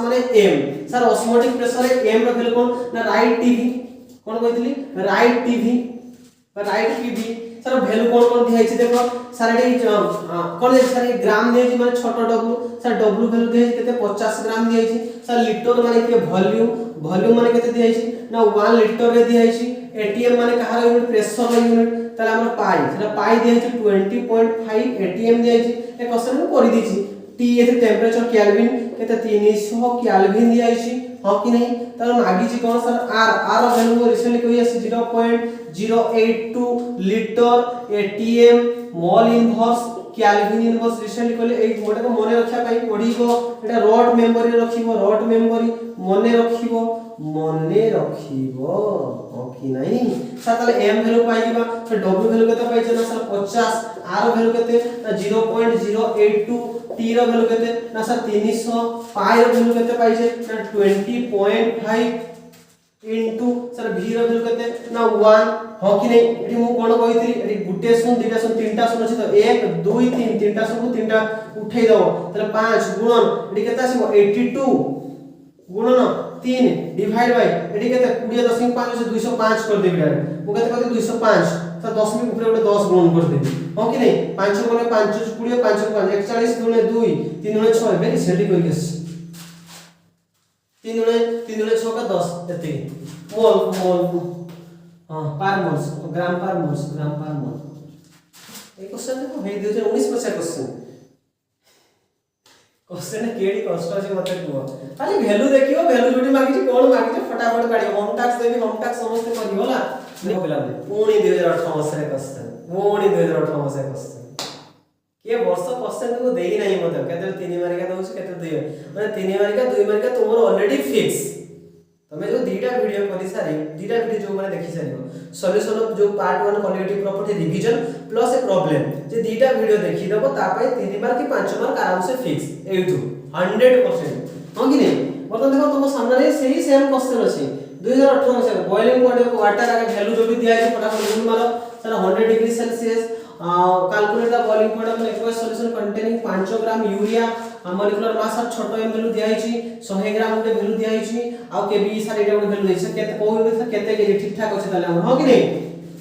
माने m सर ऑस्मोटिक प्रेशर रे m रो वैल्यू कोन ना राइट टीवी कोन कहथिली राइट टीवी सर वैल्यू कोन दियाइछि देखो सर एटी कोन सर ए ग्राम दियाइछि माने छोटो w सर w वैल्यू दियाइछि केते 50 ग्राम दियाइछि सर लीटर माने के वॉल्यूम माने केते दियाइछि ना 1 लीटर रे दियाइछि एटीएम माने कहार यूनिट प्रेशर रे यूनिट तले हमर पाई सेटा पाई दियाइछि 20.5 एटीएम दियाइछि ए क्वेश्चन को करि दिछि टी एथे टेंपरेचर केल्विन केते 300 केल्विन दियाइछि हां कि नहीं तले मागिछि कोन सर आर वैल्यू रिसेंटली कहि आछि 0.082 litre ATM mole inverse kelvin inverse recently कहले ए मोटे को मने रखा पाई पढिबो एटा रॉड मेमोरी रखिबो मने रखिबो हो कि नहीं सर तले m वैल्यू पाई दिबा फिर w वैल्यू केते पाई छै ना सर 50 r वैल्यू केते ना 0.082 t रो वैल्यू केते ना सर 300 पाई रो वैल्यू केते पाई छै ना 20.5 इनटू सर v रो वैल्यू केते ना 1 हो कि नहीं एठी मु कोन कहितरी एठी गुटे सुन दुटा सुन तीनटा सुन अछि तो 1 2 3 तीनटा सुन को तीनटा उठै दो तले 5 गुणन एठी केते आसीबो 82 गुणन 3 डिवाइड बाय एठी केते 20.5 से 205 कर देबी डायरेक्ट मु केते कहते 205 तो 10 मिनट ऊपर गोटे 10 गुणन कर देबी हो कि नहीं 5 गुणे 5 20 5 5 41 गुणे 2 3 गुणे 6 वेरी सेडी कोइ केस 3 गुणे 6 का 10 एते मोल मोल हां पर मोल्स ग्राम पर मोल ए क्वेश्चन देखो हे 2019 पछा क्वेश्चन केडी कष्ट अछि मते कुओ खाली वैल्यू देखियो वैल्यू जोटी मागी छी कोन मागी छी फटाफट काढियो होम टास्क देबी होम टास्क समस्त करियो होला देखो पिला पुणी 2018 मसरे क्वेश्चन पुणी 2018 मसरे क्वेश्चन के वर्ष क्वेश्चन को देई नाही मते केते 3 मार्का दउछ केते 2 माने 3 मार्का 2 मार्का तुमरो ऑलरेडी फिक्स तमे जो दीटा वीडियो करि सारी दीटा वीडियो जो माने देखि सारियो सॉल्यूशन ऑफ जो part 1 qualitative property revision plus a problem जे दीटा वीडियो देखि दबो ता पय 3 मार्क की 5 मार्क आराम से फिक्स एठू 100% हो कि नहीं बर्तन देखो तुम सामने सही सेम क्वेश्चन अछि 2018 से बॉइलिंग पॉइंट ऑफ वाटर का वैल्यू जो भी दिया है फटाफट गुण मारो sir 100 degree Celsius calculate the boiling point of aqueous solution containing 5 gram urea molecular mass और छोटो एम वैल्यू दिया है 100 ग्राम के वैल्यू दिया है आ केबी सारे एटा वैल्यू दिया है केते कोइ भी केते के ठीक ठाक अछि ताले हम हो कि नहीं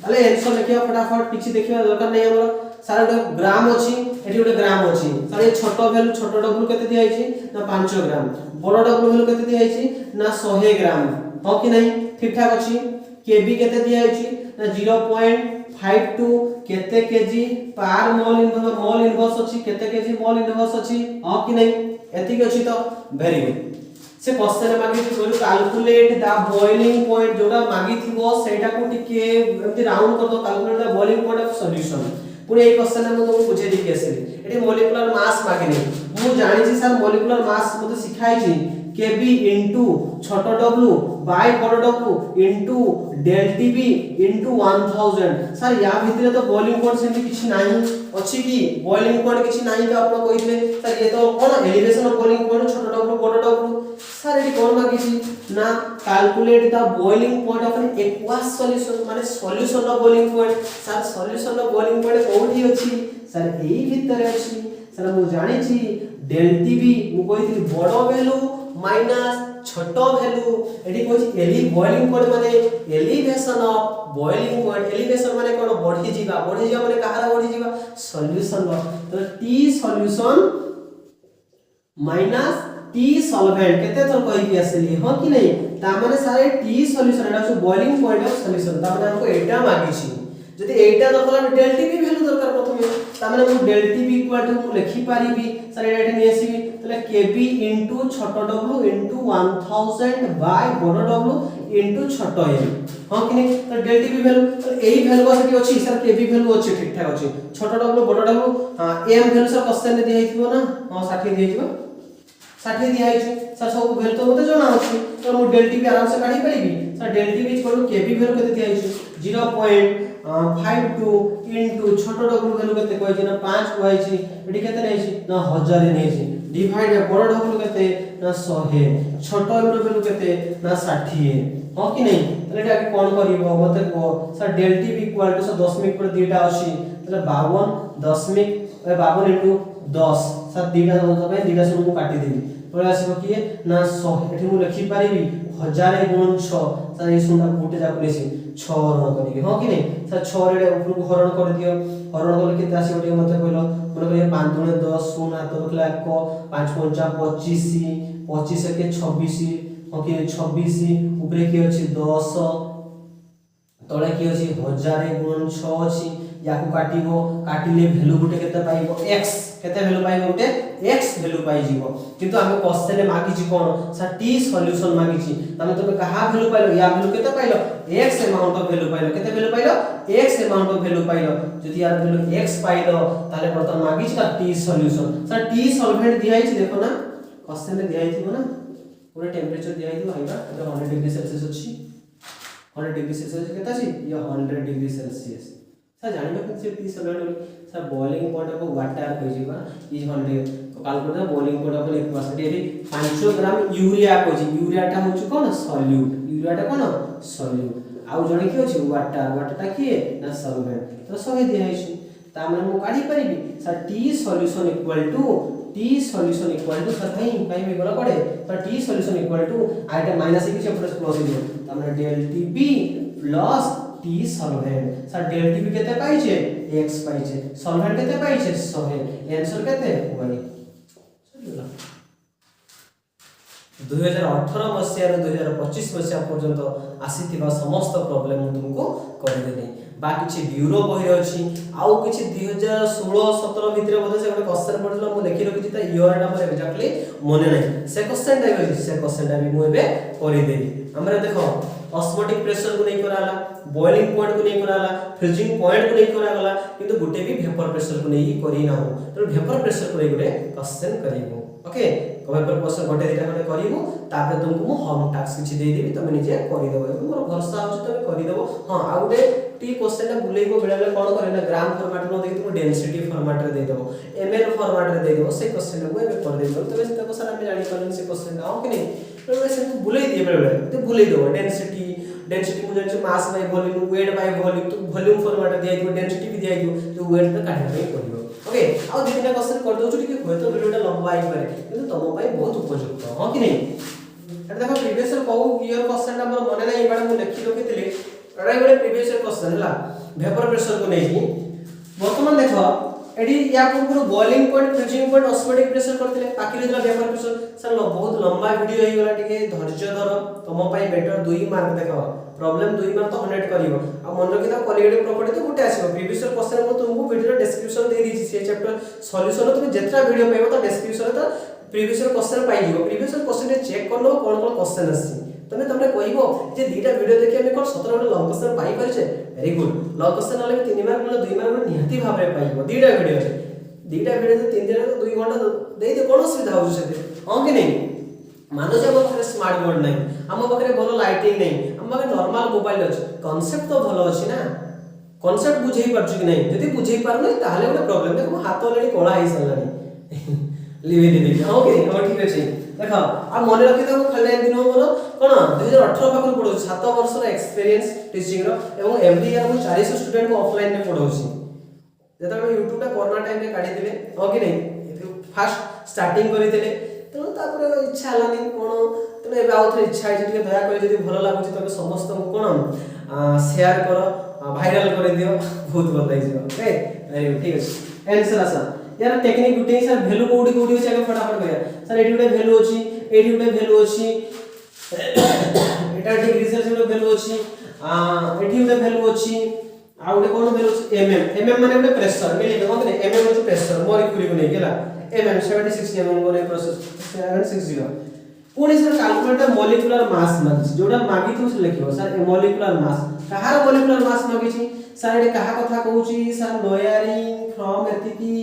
ताले आंसर लिखियो फटाफट किछि देखियो दरकार नहीं हमर सारे गोटे ग्राम अछि एठी गोटे ग्राम अछि सारे छोटो वैल्यू छोटो डब्ल्यू केते दिया है ना 5 ग्राम बड़ डब्ल्यू वैल्यू केते दिया है ना 100 ग्राम हो कि नहीं ठीक ठाक अछि केबी केते दिया है ना 0.52 केते केजी पर मोल इनवर्स अछि केते केजी मोल इनवर्स अछि हो कि नहीं एतिक अछि तो वेरी गुड से क्वेश्चन मागी कोइ कैलकुलेट द बॉइलिंग पॉइंट जोडा मागी थिबो सेटा को टिके एमति राउंड कर दो calculate the boiling point of solution Pune A question हम तुमको बुझे दी केसरी एटी मॉलिक्यूलर मास मागे नहीं मु जानि छी सर मॉलिक्यूलर मास मते सिखाई छी Kb into छोटो w by बड़ो w into del Tb into 1000 sir या भितरे तो बॉइलिंग पॉइंट सेमि किछि नाही अछि कि बॉइलिंग पॉइंट किछि नाही तो आपण कहितले सर ये तो कोन एलिवेशन ऑफ बॉइलिंग पॉइंट छोटो w बड़ो w सर एटी कोन मागी छी ना calculate the boiling point of an aqueous solution माने solution of boiling point sir solution of boiling point कोठी अछि सर एई भितरे अछि सर मु जानि छी del Tb मु कहितली बड़ो वैल्यू माइनस छोटो वैल्यू एडी कोछि एली बॉइलिंग पॉइंट माने elevation of boiling point elevation माने कोन बढ़ी जीवा माने कहारा बढ़ी जीवा सॉल्यूशन तो T solution minus T solvent केते तो कहि कि आसली हो कि नहीं ता माने सारे T solution Etah boiling point of solution ता माने हमको एटा मागी छी जदि एटा दरकार डेल टीबी वैल्यू दरकार प्रथमे ता माने मु डेल टीबी इक्वल टू मु लिखि पारिबी सर एटा नि आसीबी तले केबी इनटू छोटो w इनटू 1000 बाय बड़ो w इनटू छोटो m हां कि नहीं तो डेल टीबी वैल्यू तो एही वैल्यू सेठी अछि सर केबी वैल्यू अछि ठीक ठाक अछि छोटो w बड़ो w हां m वैल्यू सर क्वेश्चन में दिया हिथिबो ना हां 60 दिया हिथिबो 60 दिया हिछि सर सब वैल्यू तो मते जणा अछि तो मु डेल टीबी आराम से काढी परिबी sir del TB equal to KB value केते दिया हिछि 0.52 इनटू छोटो w वैल्यू केते कहै छै ना 5 कहै छै एडी केते नै छै ना 1000 नै छै डिवाइड बड़ w केते ना 100 छोटो w वैल्यू केते ना 60 हो कि नहीं तले एटा के कोन करिवो मते को sir del T equal to 10 minute पर दीटा अछि तले 52 10 मिनट 52 इनटू 10 सर दीटा तो भाई दीटा से मु काटी देबी पळे आसीबो कि ना 100 एठी मु लिखि पारिबी 1000 गुणन 6 सर ए सुंडा गुटे जाक लेसी 6 हरण करिके हो कि नहीं सर 6 रे ऊपर को हरण कर दियो हरण करले केते आसी ओटे मते कहलो मन करे 5 दुने 10 0 तो रखला 1 5 5 25 25 के 26 हो कि 26 ऊपर की अछि 10 तळे की अछि 1000 गुणन 6 अछि याकू काटिबो काटिले वैल्यू गुटे केते पाइबो x केते वैल्यू पाइबो गुटे x वैल्यू पाइ जीवो किंतु हमें क्वेश्चन में मागी छी कोन सर t सॉल्यूशन मागी छी तमे तमे कहा वैल्यू पाइलो या वैल्यू केते पाइलो x अमाउंट ऑफ वैल्यू पाइलो केते वैल्यू पाइलो x अमाउंट ऑफ वैल्यू पाइलो जदि यार वैल्यू x पाइलो ताले बर्तन मागी छी t solution sir t solvent दिया छी देखो ना क्वेश्चन में दिया हिथिबो ना पूरा टेंपरेचर दिया हिथिबो आइबा 100 डिग्री सेल्सियस अछि 100 डिग्री सेल्सियस केता छी ये 100 डिग्री सेल्सियस सर जानिबा कि से T solvent sir boiling point of water कहि जीवा इज 100 तो calculate the boiling point of aqueous एरी 500 ग्राम यूरिया कहि यूरियाटा होछ कोन सॉल्यूट यूरियाटा कोन सॉल्यूट आउ जणे कि होछ वाटरटा कि ना सॉल्वेंट तो सही दिया है ता माने मु काढी परिबी sir T solution equal to T solution equal to sir कहीं भी गला पड़े तो टी सॉल्यूशन इक्वल टू आइटा माइनस की सेपरेट प्लस दियो तमने del Tb plus T solvent sir del Tb केते पाई छे x पाई छे सॉल्वेंट केते पाई छे 100 आंसर केते y 2018 मसिया रे 2025 मसिया पर्यंत आसीथिबा समस्त प्रॉब्लम तुमको कर देनी बाकी छि ब्यूरो बही अछि आउ किछि 2016 17 भितरे बोधे से ଗୋଟେ क्वेश्चन पड़ला मु लिखि रखि ता इयर टा मोर एक्जेक्टली मने नै से क्वेश्चन टा भी मु एबे करि देबी हमरा देखो ऑस्मोटिक प्रेशर को नहीं कराला बॉइलिंग पॉइंट को नहीं कराला फ्रीजिंग पॉइंट को नहीं कराला किंतु गुटे भी वेपर प्रेशर को नहीं करी ना हो तो वेपर प्रेशर को नहीं गुटे क्वेश्चन करिवो ओके वेपर प्रेशर गोटे दिटा गोटे करिवो तापर तुमको मु होम टास्क किछि दे देबी तुम निजे करि देबो मोर भरोसा होछि तुम करि देबो हां आ गुटे टी क्वेश्चन टा बुलेइबो बेला बेला कोन करे ना ग्राम फॉर्मेट न देबी तुम डेंसिटी फॉर्मेट रे दे देबो एमएल फॉर्मेट रे दे देबो से क्वेश्चन को एबे कर देबो तबे से तको सर हम जानि पालन से क्वेश्चन ना हो कि नहीं तो से बुलेइ दिए बेला बेला तो बुलेइ दो डेंसिटी मुझे जे mass by volume weight by volume तो वॉल्यूम फॉर्मेट दिया दियो डेंसिटी भी दिया दियो तो वेट तो काढे पे करियो ओके आ दिना क्वेश्चन कर दउ छु होय तो वीडियोटा लंबा आई पारे किंतु तम पई बहुत उपयुक्त हां कि नहीं एटा देखो प्रीवियस ईयर कहू ईयर क्वेश्चन नंबर मने नै एबाडा मु लिखि रखितले एटा गोटे प्रीवियस ईयर क्वेश्चन हला वेपर प्रेशर को नहीं वर्तमान देखो एडी या पूर्व boiling point freezing point osmotic pressure करथिले बाकी रहला वेपर प्रेशर सर बहुत लंबा वीडियो होई गला टिके धैर्य धर तम पई बेटर 2 मार्क देखो प्रॉब्लम 2 मार्क तो 100 करिवो आ मन रखि ता क्वालिटेटिव प्रॉपर्टी तो गुटे आसीबो प्रीवियस ईयर क्वेश्चन मु तुमको वीडियो डिस्क्रिप्शन दे दी से चैप्टर सॉल्यूशन तुम जेत्रा वीडियो पाइबो तो डिस्क्रिप्शन तो प्रीवियस ईयर क्वेश्चन पाइ दिबो प्रीवियस ईयर क्वेश्चन चेक करलो कोन कोन क्वेश्चन आसी तमे तमने कहइबो जे दीटा वीडियो देखि हम कोन 17 गोटे लॉन्ग क्वेश्चन पाइ परिछे वेरी गुड लॉन्ग क्वेश्चन वाले 3 मार्क वाला 2 मार्क निहाती भाबरे पाइबो दीटा वीडियो तो 3 दिन 2 घंटा दे दे कोन सुविधा हो से हां कि नहीं मानो जे हम पाखरे स्मार्ट बोर्ड नहीं हम पाखरे भलो लाइटिंग नहीं हम पाखरे नॉर्मल मोबाइल अछि कांसेप्ट तो भलो अछि ना कांसेप्ट बुझेई परछु कि नहीं यदि बुझेई पार नहीं ताहले गोटे प्रॉब्लम देखो हाथ ऑलरेडी कोळा आइ सलानी लिबी हां कि नहीं ठीक अछि देखो आ मन रखि त खाली दिन मोर कोन 2018 पाखर पढौ 7 वर्ष रो एक्सपीरियंस टीचिंग रो एवं एवरी ईयर मु 400 स्टूडेंट को ऑफलाइन में पढौछि जेता YouTube टा कोरोना टाइम में काढी दिले हो कि नहीं फास्ट स्टार्टिंग करी दिले तो तापर इच्छा हलानी कोन तो एबे आउथरे इच्छा है जे दया करे जदी भलो लागुची तबे समस्त को कोन शेयर करो वायरल कर दियो बहुत भल लागि जो ओके वेरी गुड ठीक अछि आंसर आसा यार टेक्निक गुटे सर वैल्यू कोडी कोडी अछि आगे फटाफट करिया सर एडी गुटे वैल्यू अछि एडी गुटे वैल्यू अछि एटा डिग्री सेल्सियस गुटे वैल्यू अछि एठी गुटे वैल्यू अछि आ गुटे कोन वैल्यू अछि एमएम माने गुटे प्रेशर मिले देखो कि एमएम अछि प्रेशर मॉलिक्यूल को नै गेला एमएम 76 एमएम को नै प्रोसेस 760 पुणी सर कैलकुलेट मॉलिक्यूलर मास मागिछ जोडा मागी तो लिखियो सर मॉलिक्यूलर मास कहार मॉलिक्यूलर मास मागिछि सर एडी कहा कथा कहूची सर लोयरिंग फ्रॉम एतिकी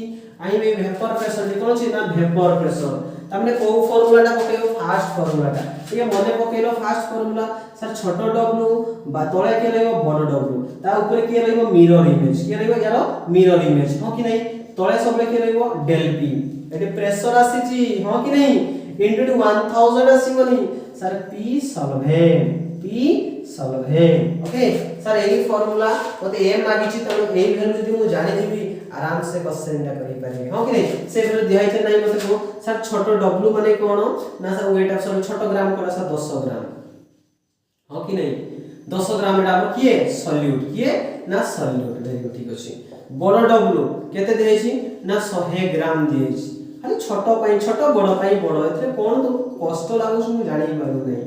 आई में वेपर प्रेशर कोन छी ना वेपर प्रेशर तमने को फार्मूला टा पकेयो फास्ट फार्मूला टा ठीक है मने पकेलो फास्ट फार्मूला सर छोटो w बा तळे के रहइबो बड़ w ता ऊपर के रहइबो मिरर इमेज के रहइबो यार मिरर इमेज हो कि नहीं तळे सब के रहइबो del p एटी प्रेशर आसीची हो कि नहीं into 1000 आसीबनी sir p solvent okay sir एही फार्मूला ओते m मागिची त एही वैल्यू जदी मु जानि देबी आराम से क्वेश्चन टा करि पारे हां कि नहीं से वैल्यू दिहाई छै नहीं मते को सर छोटो w माने कोन ना सर वेट ऑफ छोटो ग्राम कोला सर 200 ग्राम हां कि नहीं 200 ग्राम एटा किए सॉल्यूट किए ना सॉल्यूट वेरी गुड ठीक अछि बड़ w केते देइ छी ना 100 ग्राम देइ छी खाली छोटो पाई छोटो बड़ पाई बड़ एथे कोन तो कष्ट लागु छु जानि पारु नहीं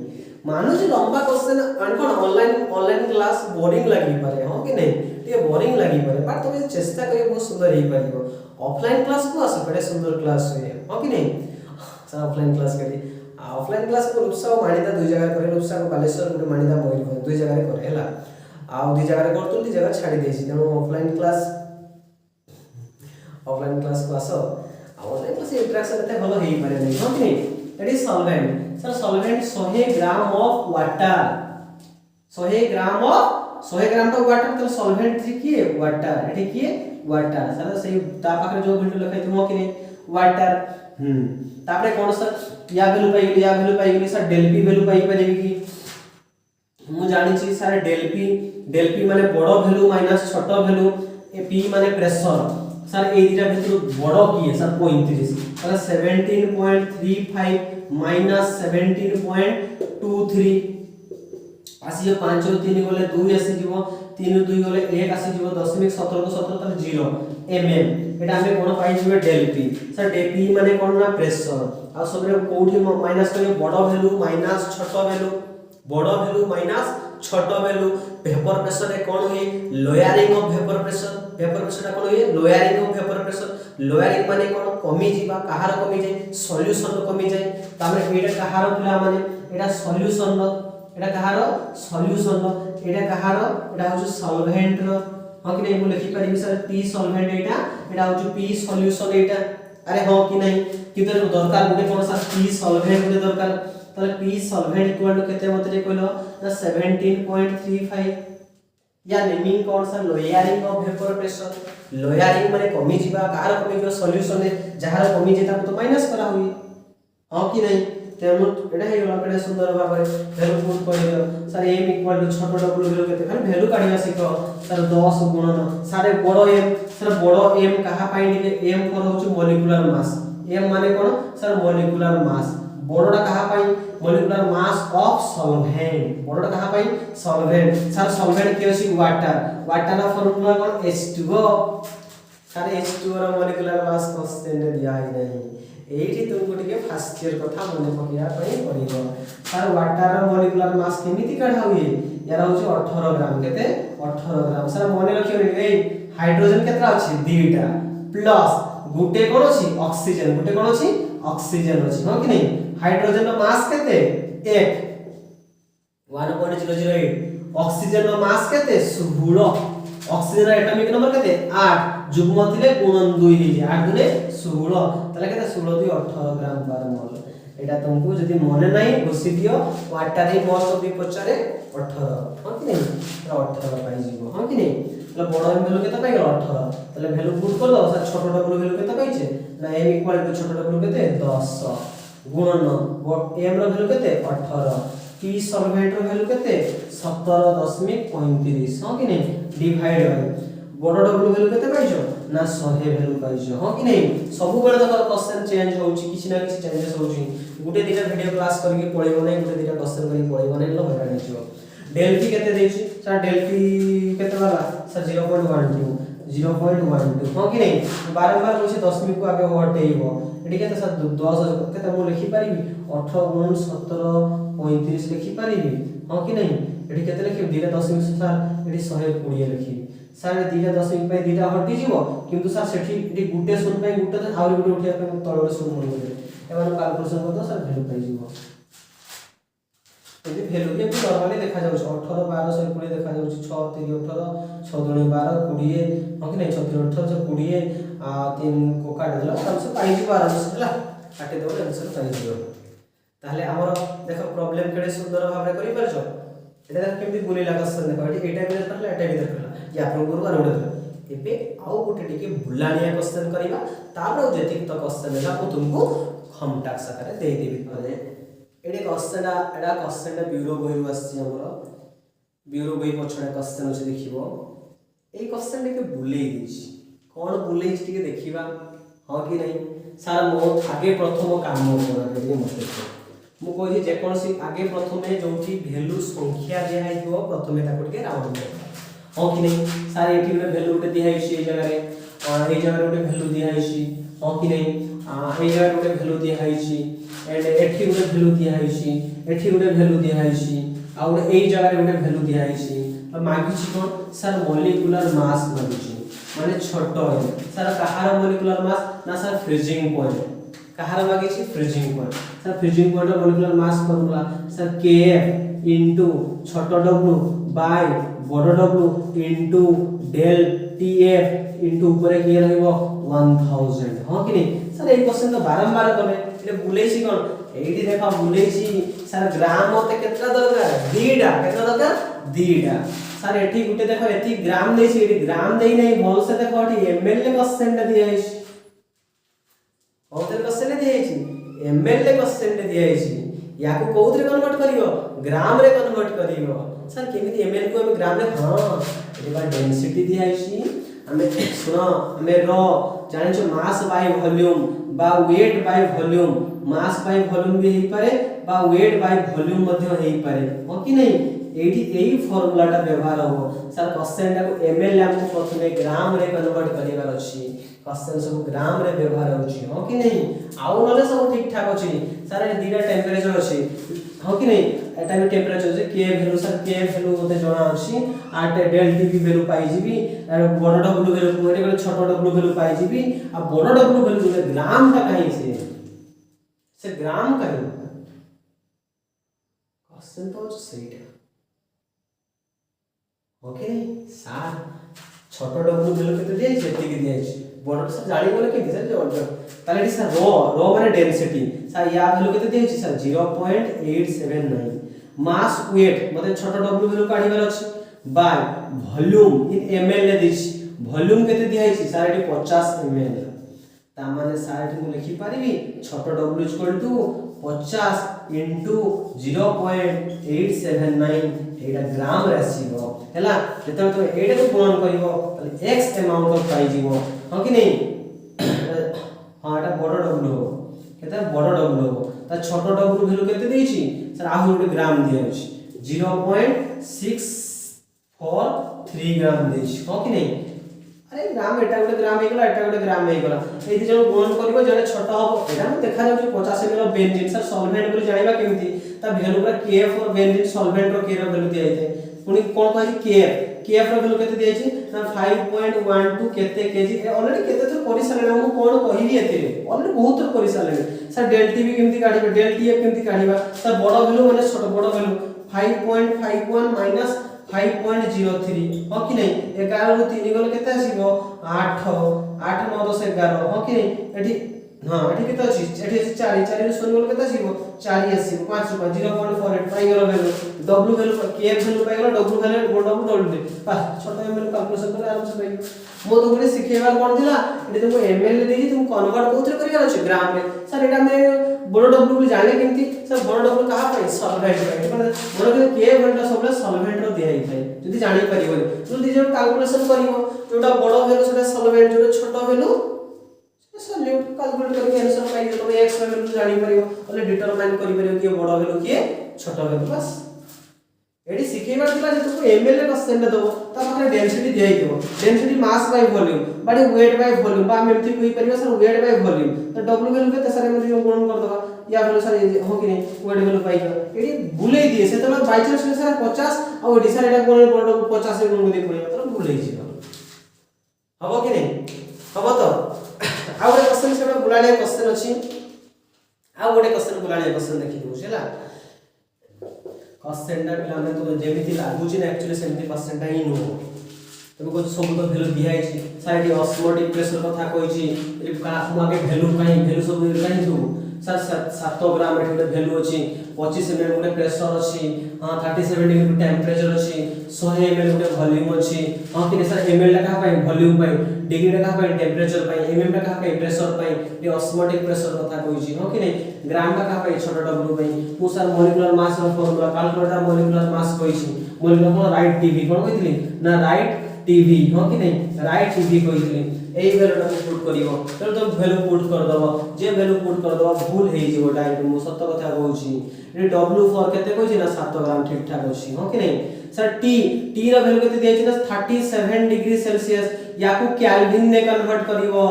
मानो जे लंबा क्वेश्चन अनकोन ऑनलाइन क्लास बोरिंग लागि पारे हां कि नहीं टिके बोरिंग लागि पारे पर तबे चेष्टा करियो बहुत सुंदर हेई पारिबो ऑफलाइन क्लास को आसे बड़े सुंदर क्लास होय हां कि नहीं सर ऑफलाइन क्लास करी ऑफलाइन क्लास को रूपसा मानिदा दुई जगह करे रूपसा को बालेश्वर गुटे मानिदा मोइर दुई जगह करे हला आ दुई जगह करतु दुई जगह छाडी देछि तेनो ऑफलाइन क्लास को आसो ऑनलाइन क्लास इंटरेक्शन एते भलो हेई पारे नहीं हां कि नहीं it is solvent sir solvent 100 gram of water 100 ग्राम तो वाटर तो सॉल्वेंट थी किए वाटर एठी किए वाटर सर सही ता पाखरे जो बिल्डु लखाइ तुमो कि नहीं वाटर तापरे कोन सर या वैल्यू पाइली सर del p वैल्यू पाइ परबी कि मु जानि छी सर del p माने बड़ो वैल्यू माइनस छोटो वैल्यू ए p माने प्रेशर सर ए दिटा भितर बड़ किए सर 35 सर 17.35 माइनस 17.23 आसी 5 रो 3 गले 2 आसी जीवो 3 2 गले 1 आसी जीवो 0.17 को 17 ताले 0 mm एटा हमें कोन पाई जीवो del P sir del P माने कोन ना प्रेशर आ सबरे कोठी माइनस करियो बड़ वैल्यू माइनस छोट वैल्यू बड़ वैल्यू माइनस छोट वैल्यू वेपर प्रेशर रे कोन होई लोयरिंग ऑफ वेपर प्रेशर टा कोन होई लोयरिंग ऑफ वेपर प्रेशर लोयरिंग माने कोन कमी जीवा कहार कमी जाय सॉल्यूशन कमी जाय तामे एटा कहार पिला माने एटा सॉल्यूशन एटा कहार सॉल्यूशन एटा कहार एटा हो सॉल्वेंट रो हां कि नहीं मु लिखि परिबी सर पी सॉल्वेंट एटा हो पी सॉल्यूशन एटा अरे हां कि नहीं किते दरकार गुटे कोन सर पी सॉल्वेंट गुटे दरकार ताले पी सॉल्वेंट इक्वल टू केते मते जे कहलो ना 17.35 या नेमिंग कोन sir lowering of vapour pressure lowering माने कमी जीवा कार कमी जो सॉल्यूशन है जहार कमी जेता तो माइनस करा हुई हां कि नहीं तेनु एटा हे गला केडे सुंदर भाबरे वैल्यू पुट करियो सर m इक्वल टू छोट w वैल्यू केते खाली वैल्यू काढिया सिखो सर 10 गुणन सारे बड़ो m सर बड़ो m कहा पाई के m कोन होछु मॉलिक्यूलर मास m माने कोन सर मॉलिक्यूलर मास बड़ोटा कहा पाई मॉलिक्यूलर मास ऑफ सॉल्वेंट बड़ोटा कहा पाई सॉल्वेंट सर सॉल्वेंट के अछि वाटर वाटर का फार्मूला कोन H2O सर H2O रा मॉलिक्यूलर मास कांस्टेंट दिया है नहीं एठी तुमको टिके फर्स्ट ईयर कथा मने पकिया पई पड़िबो सर वाटर रा मॉलिक्यूलर मास केमिति काढा हुई यार होछि 18 ग्राम केते 18 ग्राम सर मने रखियो ए हाइड्रोजन केतरा अछि दुईटा प्लस गुटे कोन अछि ऑक्सीजन गुटे कोन अछि ऑक्सीजन अछि हो कि नहीं हाइड्रोजन रो मास केते 1 1.008 ऑक्सीजन रो मास केते 16 ऑक्सीजन एटॉमिक नंबर केते 8 जुग्म थिले गुणन 2 हे 8 गुणे 16 तले केते 16 2 18 ग्राम पर मोल एटा तुमको जदी मने नाही घोषि दियो वाटर ही मोस्ट ऑफ द पचारे 18 हो कि नहीं 18 पाई जीवो हो कि नहीं तले बड़ वैल्यू केते पाई 18 तले वैल्यू पुट कर दो सर छोट w वैल्यू केते पाइछे ना m इक्वल टू छोट w केते 10 गुणन m रो वैल्यू केते 18 p सॉल्वेंट रो वैल्यू केते 17.35 हो कि नहीं डिवाइड बाय बड़ w वैल्यू केते पाइछो ना 100 वैल्यू पाइछो हो कि नहीं सब बेले देखो क्वेश्चन चेंज होउची किछि ना किछि चेंजेस होउची गुटे दिटा वीडियो क्लास करके पढिबो नै गुटे दिटा क्वेश्चन करके पढिबो नै लो हैरान हिजो डेल पी केते देछि सर डेल पी केते वाला सर 0.12 हो कि नहीं बारंबार होछि 10 को आगे हटेइबो एडी केते सर 10 केते मु लिखि परिबी 18 17 35 लिखि परिबी हो कि नहीं एडी केते लिखि दिटा 10 सर एडी 120 लिखि सर दिटा 10 पे दिटा हटि जीवो किंतु सर सेठी एडी गुटे सुन पे गुटे आउर गुटे उठिया पे तळरे सुन मन गले एमान कैलकुलेशन कर दो सर वैल्यू पाई जीवो एदी वैल्यू के नॉर्मली देखा जाउछ 18 12 120 देखा जाउछ 6 3 18 6 2 12 20 हो कि नहीं 6 18 20 3 को काट देला आंसर पाई जीवो आराम से हला काटे दो आंसर पाई जीवो ताहले हमर देखो प्रॉब्लम केडे सुंदर भाबरे करि परछो एटा देख केमति बुलेला क्वेश्चन देखो एटा भी दरकार एटा भी दरकार या अपन गुरु और उडे एबे आउ गोटे टिके बुलानिया क्वेश्चन करिबा तापर जेतिक तो क्वेश्चन होला को तुमको हम टाक्स आकारे दे देबी परे एडे क्वेश्चन ब्यूरो बही आसी हमर ब्यूरो बही पछडा क्वेश्चन अछि देखिबो ए क्वेश्चन टिके बुलेई दिछि कोन बुलेई टिके देखिबा हां कि नहीं सर मो आगे प्रथम काम करा करी मते मु कहि जे कोनसी आगे प्रथमे जोंठी वैल्यू संख्या जे आइबो प्रथमे ताको टिके राउंड कर हां कि नहीं सर एठी गोटे वैल्यू गोटे दिया हिसी ए जगह रे गोटे वैल्यू दिया हिसी हां कि नहीं ए जगह गोटे वैल्यू दिया हिसी एंड एठी गोटे वैल्यू दिया हिसी एठी गोटे वैल्यू दिया हिसी आ गोटे ए जगह रे गोटे वैल्यू दिया हिसी आ मागी छी कोन सर मॉलिक्यूलर मास मागी छी माने छोटो है सर कहार मॉलिक्यूलर मास ना सर फ्रीजिंग पॉइंट कहार मागी छी freezing point sir freezing point molecular mass formula sir kf into छोटो w बाय बड़ w इनटू डेल tf इनटू ऊपर के रहइबो 1000 हां कि नहीं सर ए क्वेश्चन तो बारंबार करबे एले बुलेई छी कोन एडी देखा बुलेई छी सर ग्राम मते केतना दरकार दीडा केतना दरकार दीडा सर एठी गुटे देखो एठी ग्राम देई छी एठी ग्राम देई नहीं बोल से देखो एठी ml ले क्वेश्चन दिया है ओते क्वेश्चन दिया है ml ले क्वेश्चन दिया है याको कोउतरे कन्वर्ट करियो ग्राम रे कन्वर्ट करियो सर केमिति ml को हम ग्राम रे हां एठी बा डेंसिटी दिया है हमें सुनो हमें रो जानि छ मास बाय वॉल्यूम बा wait by volume mass by volume भी हेई पारे बा वेट बाय वॉल्यूम मध्ये हेई पारे हो कि नहीं एठी एई फार्मूलाटा व्यवहार हो सर क्वेश्चन टा को एमएल हमको प्रथमे ग्राम रे कन्वर्ट करिवार अछि क्वेश्चन सब ग्राम रे व्यवहार होछि हो कि नहीं आउ नले सब ठीक ठाक अछि सर ए दीटा टेंपरेचर अछि हो कि नहीं एटा में टेंपरेचर जे के वैल्यू सर के वैल्यू ओते जणा अछि आट डेल टी भी वैल्यू पाई जिबी बड़ डब्ल्यू वैल्यू कोटे कोटे छोट डब्ल्यू वैल्यू पाई जिबी आ बड़ डब्ल्यू वैल्यू जे ग्राम टा काहे से ग्राम काहे क्वेश्चन तो सहीटा ओके सार छोट डब्ल्यू वैल्यू केते दिए जेति के दिए बड़ सर जानि बोले के सर जो ताले सर रो माने डेंसिटी सर या वैल्यू केते दिए सर 0.879 मास वेट मतलब छोट डब्ल्यू वैल्यू काढिबार अछि बाय वॉल्यूम इन एमएल ले दिछि वॉल्यूम केते दिया अछि सर एटी 50 एमएल ता माने सर एटी मु लिखि पारिबी छोट डब्ल्यू इक्वल टू 50 into 0.879 एटा ग्राम राशिबो हैला जेते तो एटा को गुणन करिवो ताले x अमाउंट ऑफ पाई जीवो हो कि नहीं हां एटा बड़ डब्ल्यू हो केते बड़ डब्ल्यू हो ता छोट डब्ल्यू वैल्यू केते देछि सर आहु गोटे ग्राम दिया अछि 0.643 ग्राम देछि हो कि नहीं अरे ग्राम एटा गोटे ग्राम हे गला एटा गोटे ग्राम हे गला एति जण गुणन करिवो जणे छोट हो एटा में देखा जाउची 50 ml of benzene sir solvent बोली जानिबा केमिति ता वैल्यू पूरा केएफ और बेंजीन सॉल्वेंट रो के रो वैल्यू दिया जाय पुनी कोन कहै केएफ रो वैल्यू केते दिया छि ना 5.12 केते केजी ऑलरेडी केते तो करि साले हम कोन कहिबी एते ऑलरेडी बहुत तो करि साले सर डेल टी भी केमिति काढिबा डेल टी केमिति काढिबा सर बड़ वैल्यू माने छोट बड़ वैल्यू 5.51 माइनस 5.03 हो कि नहीं 11 रु 3 गले केते आसीबो 8 8 9 10 11 हो कि नहीं एठी हां एठी केते अछि एठी अछि 4 4 रु 0 गले केते आसीबो 4 आसीबो 5 रु 0.48 पाई गलो वैल्यू w वैल्यू के वैल्यू पाई गलो w वैल्यू बड़ w बस छोटा एमएल कैलकुलेशन करे आराम से पाई मो तो गुने सिखेबार कोन दिला एठी तुमको एमएल देही तुम कन्वर्ट कोथरे करियार अछि ग्राम में सर एटा में बड़ डब्ल्यू बोली जाने केमती सर बड़ डब्ल्यू कहा पाई सॉल्वेंट पाई माने मोर के वैल्यू सब सॉल्वेंट रो दिया थाई जदी जानि परिबो जदी जे कैलकुलेशन करिवो जोटा बड़ वैल्यू सेटा सॉल्वेंट जोटा छोटा वैल्यू सॉल्यूट कैलकुलेट करके आंसर पाई तो x वैल्यू जानि परिबो ओले डिटरमाइन करि परिबो कि बड़ वैल्यू कि छोटा वैल्यू बस एडी सिखेबार दिला जे तुमको एमएल रे क्वेश्चन दे दबो ता माने डेंसिटी दिया हितो density mass by volume body wait by volume बा एमथि कोई परिबा सर वेट बाय वॉल्यूम तो w वैल्यू के सर एमथि गुणन कर दबा या वैल्यू सर हो कि नहीं वेट वैल्यू पाई गयो एडी भूलै दिए से तला बाय चांस सर 50 आ एडी सर एटा गुणन कर दबो 50 से गुणन दे पड़िबा तो भूलै जिवो हबो कि नहीं हबो तो आ गोटे क्वेश्चन से बुलाड़े क्वेश्चन अछि आ गोटे क्वेश्चन बुलाड़े क्वेश्चन देखि दउ छला क्वेश्चन टा पिला में तो जेमिति लागु छी ना एक्चुअली सेमति क्वेश्चन टा ही नो तब को सब तो वैल्यू दिया छी साइड ऑस्मोटिक प्रेशर कथा कहै छी ए का हम आगे वैल्यू सब काई दउ सर 7 ग्राम एठे वैल्यू अछि 25 ml गोटे प्रेशर अछि हां 37 डिग्री टेंपरेचर अछि 100 ml गोटे वॉल्यूम अछि हां कि सर ml ला का पाई वॉल्यूम पाई डिग्री ला का पाई टेंपरेचर पाई mm ला का पाई प्रेशर पाई ये ऑस्मोटिक प्रेशर कथा कहै छी हां कि नहीं ग्राम का पाई छोटा w पाई पु सर मॉलिक्यूलर मास और फार्मूला कैलकुलेटर मॉलिक्यूलर मास कहै छी मॉलिक्यूलर राइट टीवी कोन कहितली ना राइट टीवी हां कि नहीं राइट टीवी कहितली एई वैल्यूटा को पुट करिवो तो तुम वैल्यू पुट कर दबो जे वैल्यू पुट कर दबो भूल हे जीवो डायरेक्ट मु सत्य कथा कहू छी ए w फॉर केते कहै छी ना 7 ग्राम ठीक ठाक अछि हां कि नहीं सर t रो वैल्यू केते दिया छी ना 37 डिग्री सेल्सियस याकू केल्विन ने कन्वर्ट करिवो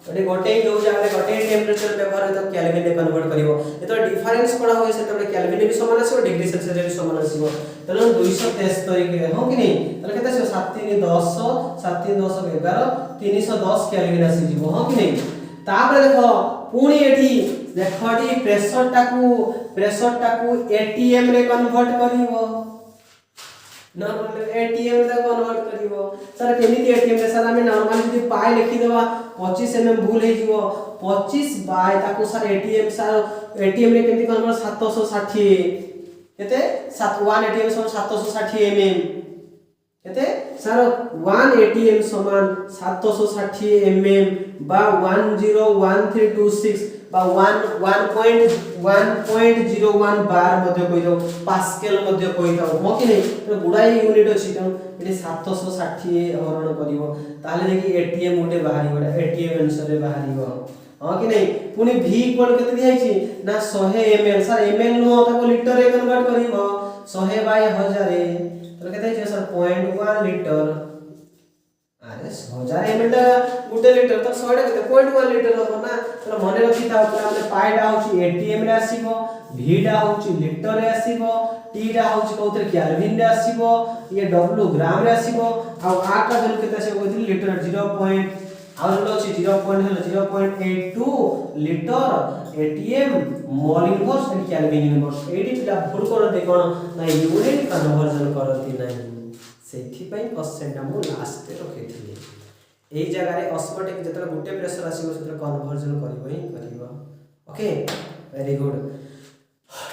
एटे गोटे ही दो जागले गोटे टेंपरेचर व्यवहार है तो केल्विन ने कन्वर्ट करिवो ए तो डिफरेंस पड़ा होय से तबे केल्विन भी समान आसीबो डिग्री सेल्सियस भी समान आसीबो तले 273 के हो कि नहीं तले केते 7 3 10 7 3 10 11 310 केल्विन आसी जीवो हो कि नहीं तापर देखो पुनी एठी देखो एठी प्रेशर टाकू एटीएम रे कन्वर्ट करिवो नॉर्मल एटीएम रे कन्वर्ट करिवो सर केमिति एटीएम रे सर हमें नॉर्मल जदी पाई लिखि देबा 25 mm भूल हे जीवो 25 बाय ताकू सर एटीएम रे केमिति कन्वर्ट 760 केते 1 एटीएम समान 760 mm केते सर 1 एटीएम समान 760 mm बा 101326 बा 1.01 बार मध्ये कहि दो पास्कल मध्ये कहि दो हो कि नहीं तो गुडाई यूनिट अछि त एटी 760 हरण करिवो ताले देखि एटीएम गोटे बाहरी गोटे एटीएम आंसर रे बाहरीबो हां कि नहीं पुनी v इक्वल केते दिया छी ना 100 ml सर ml नो ताको लीटर रे कन्वर्ट करिवो 100 बाय 1000 तो केते छै सर 0.1 लीटर अरे 1000 ml गुटे लीटर तो 100 टा केते 0.1 लीटर हो ना तो मने रखि था हमने पाइडा होची एटीएम रे आसीबो v डा होची लीटर रे आसीबो t डा होची कोतरे केल्विन रे आसीबो ये w ग्राम रे आसीबो आ r का वैल्यू केते से कोथि लीटर 0. और जो अछि 0.82 litre ATM mole inverse and kelvin inverse एडी पिला भूल करते कोन ना यूनिट कन्वर्जन करती नहीं सेथि पई क्वेश्चन टा मु लास्ट रे रखिथिली एई जगह रे ऑस्मोटिक जतरा गुटे प्रेशर आसीबो सेतर कन्वर्जन करबो ही करबो ओके वेरी गुड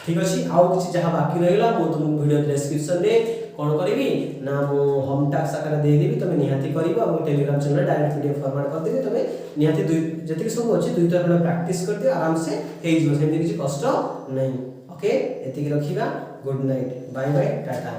ठीक अछि आउ किछि जहा बाकी रहिला मु तुम वीडियो डिस्क्रिप्शन रे कोन करबी ना मु होम टास्क आकार दे देबी तमे निहाती करबो आ Telegram channel direct PDF format कर देबी तमे निहाती जति सब अछि दुई तरह प्रैक्टिस करते आराम से हे जिवो सेमि किछि कष्ट नहीं ओके एति रखिबा good night bye bye Tata.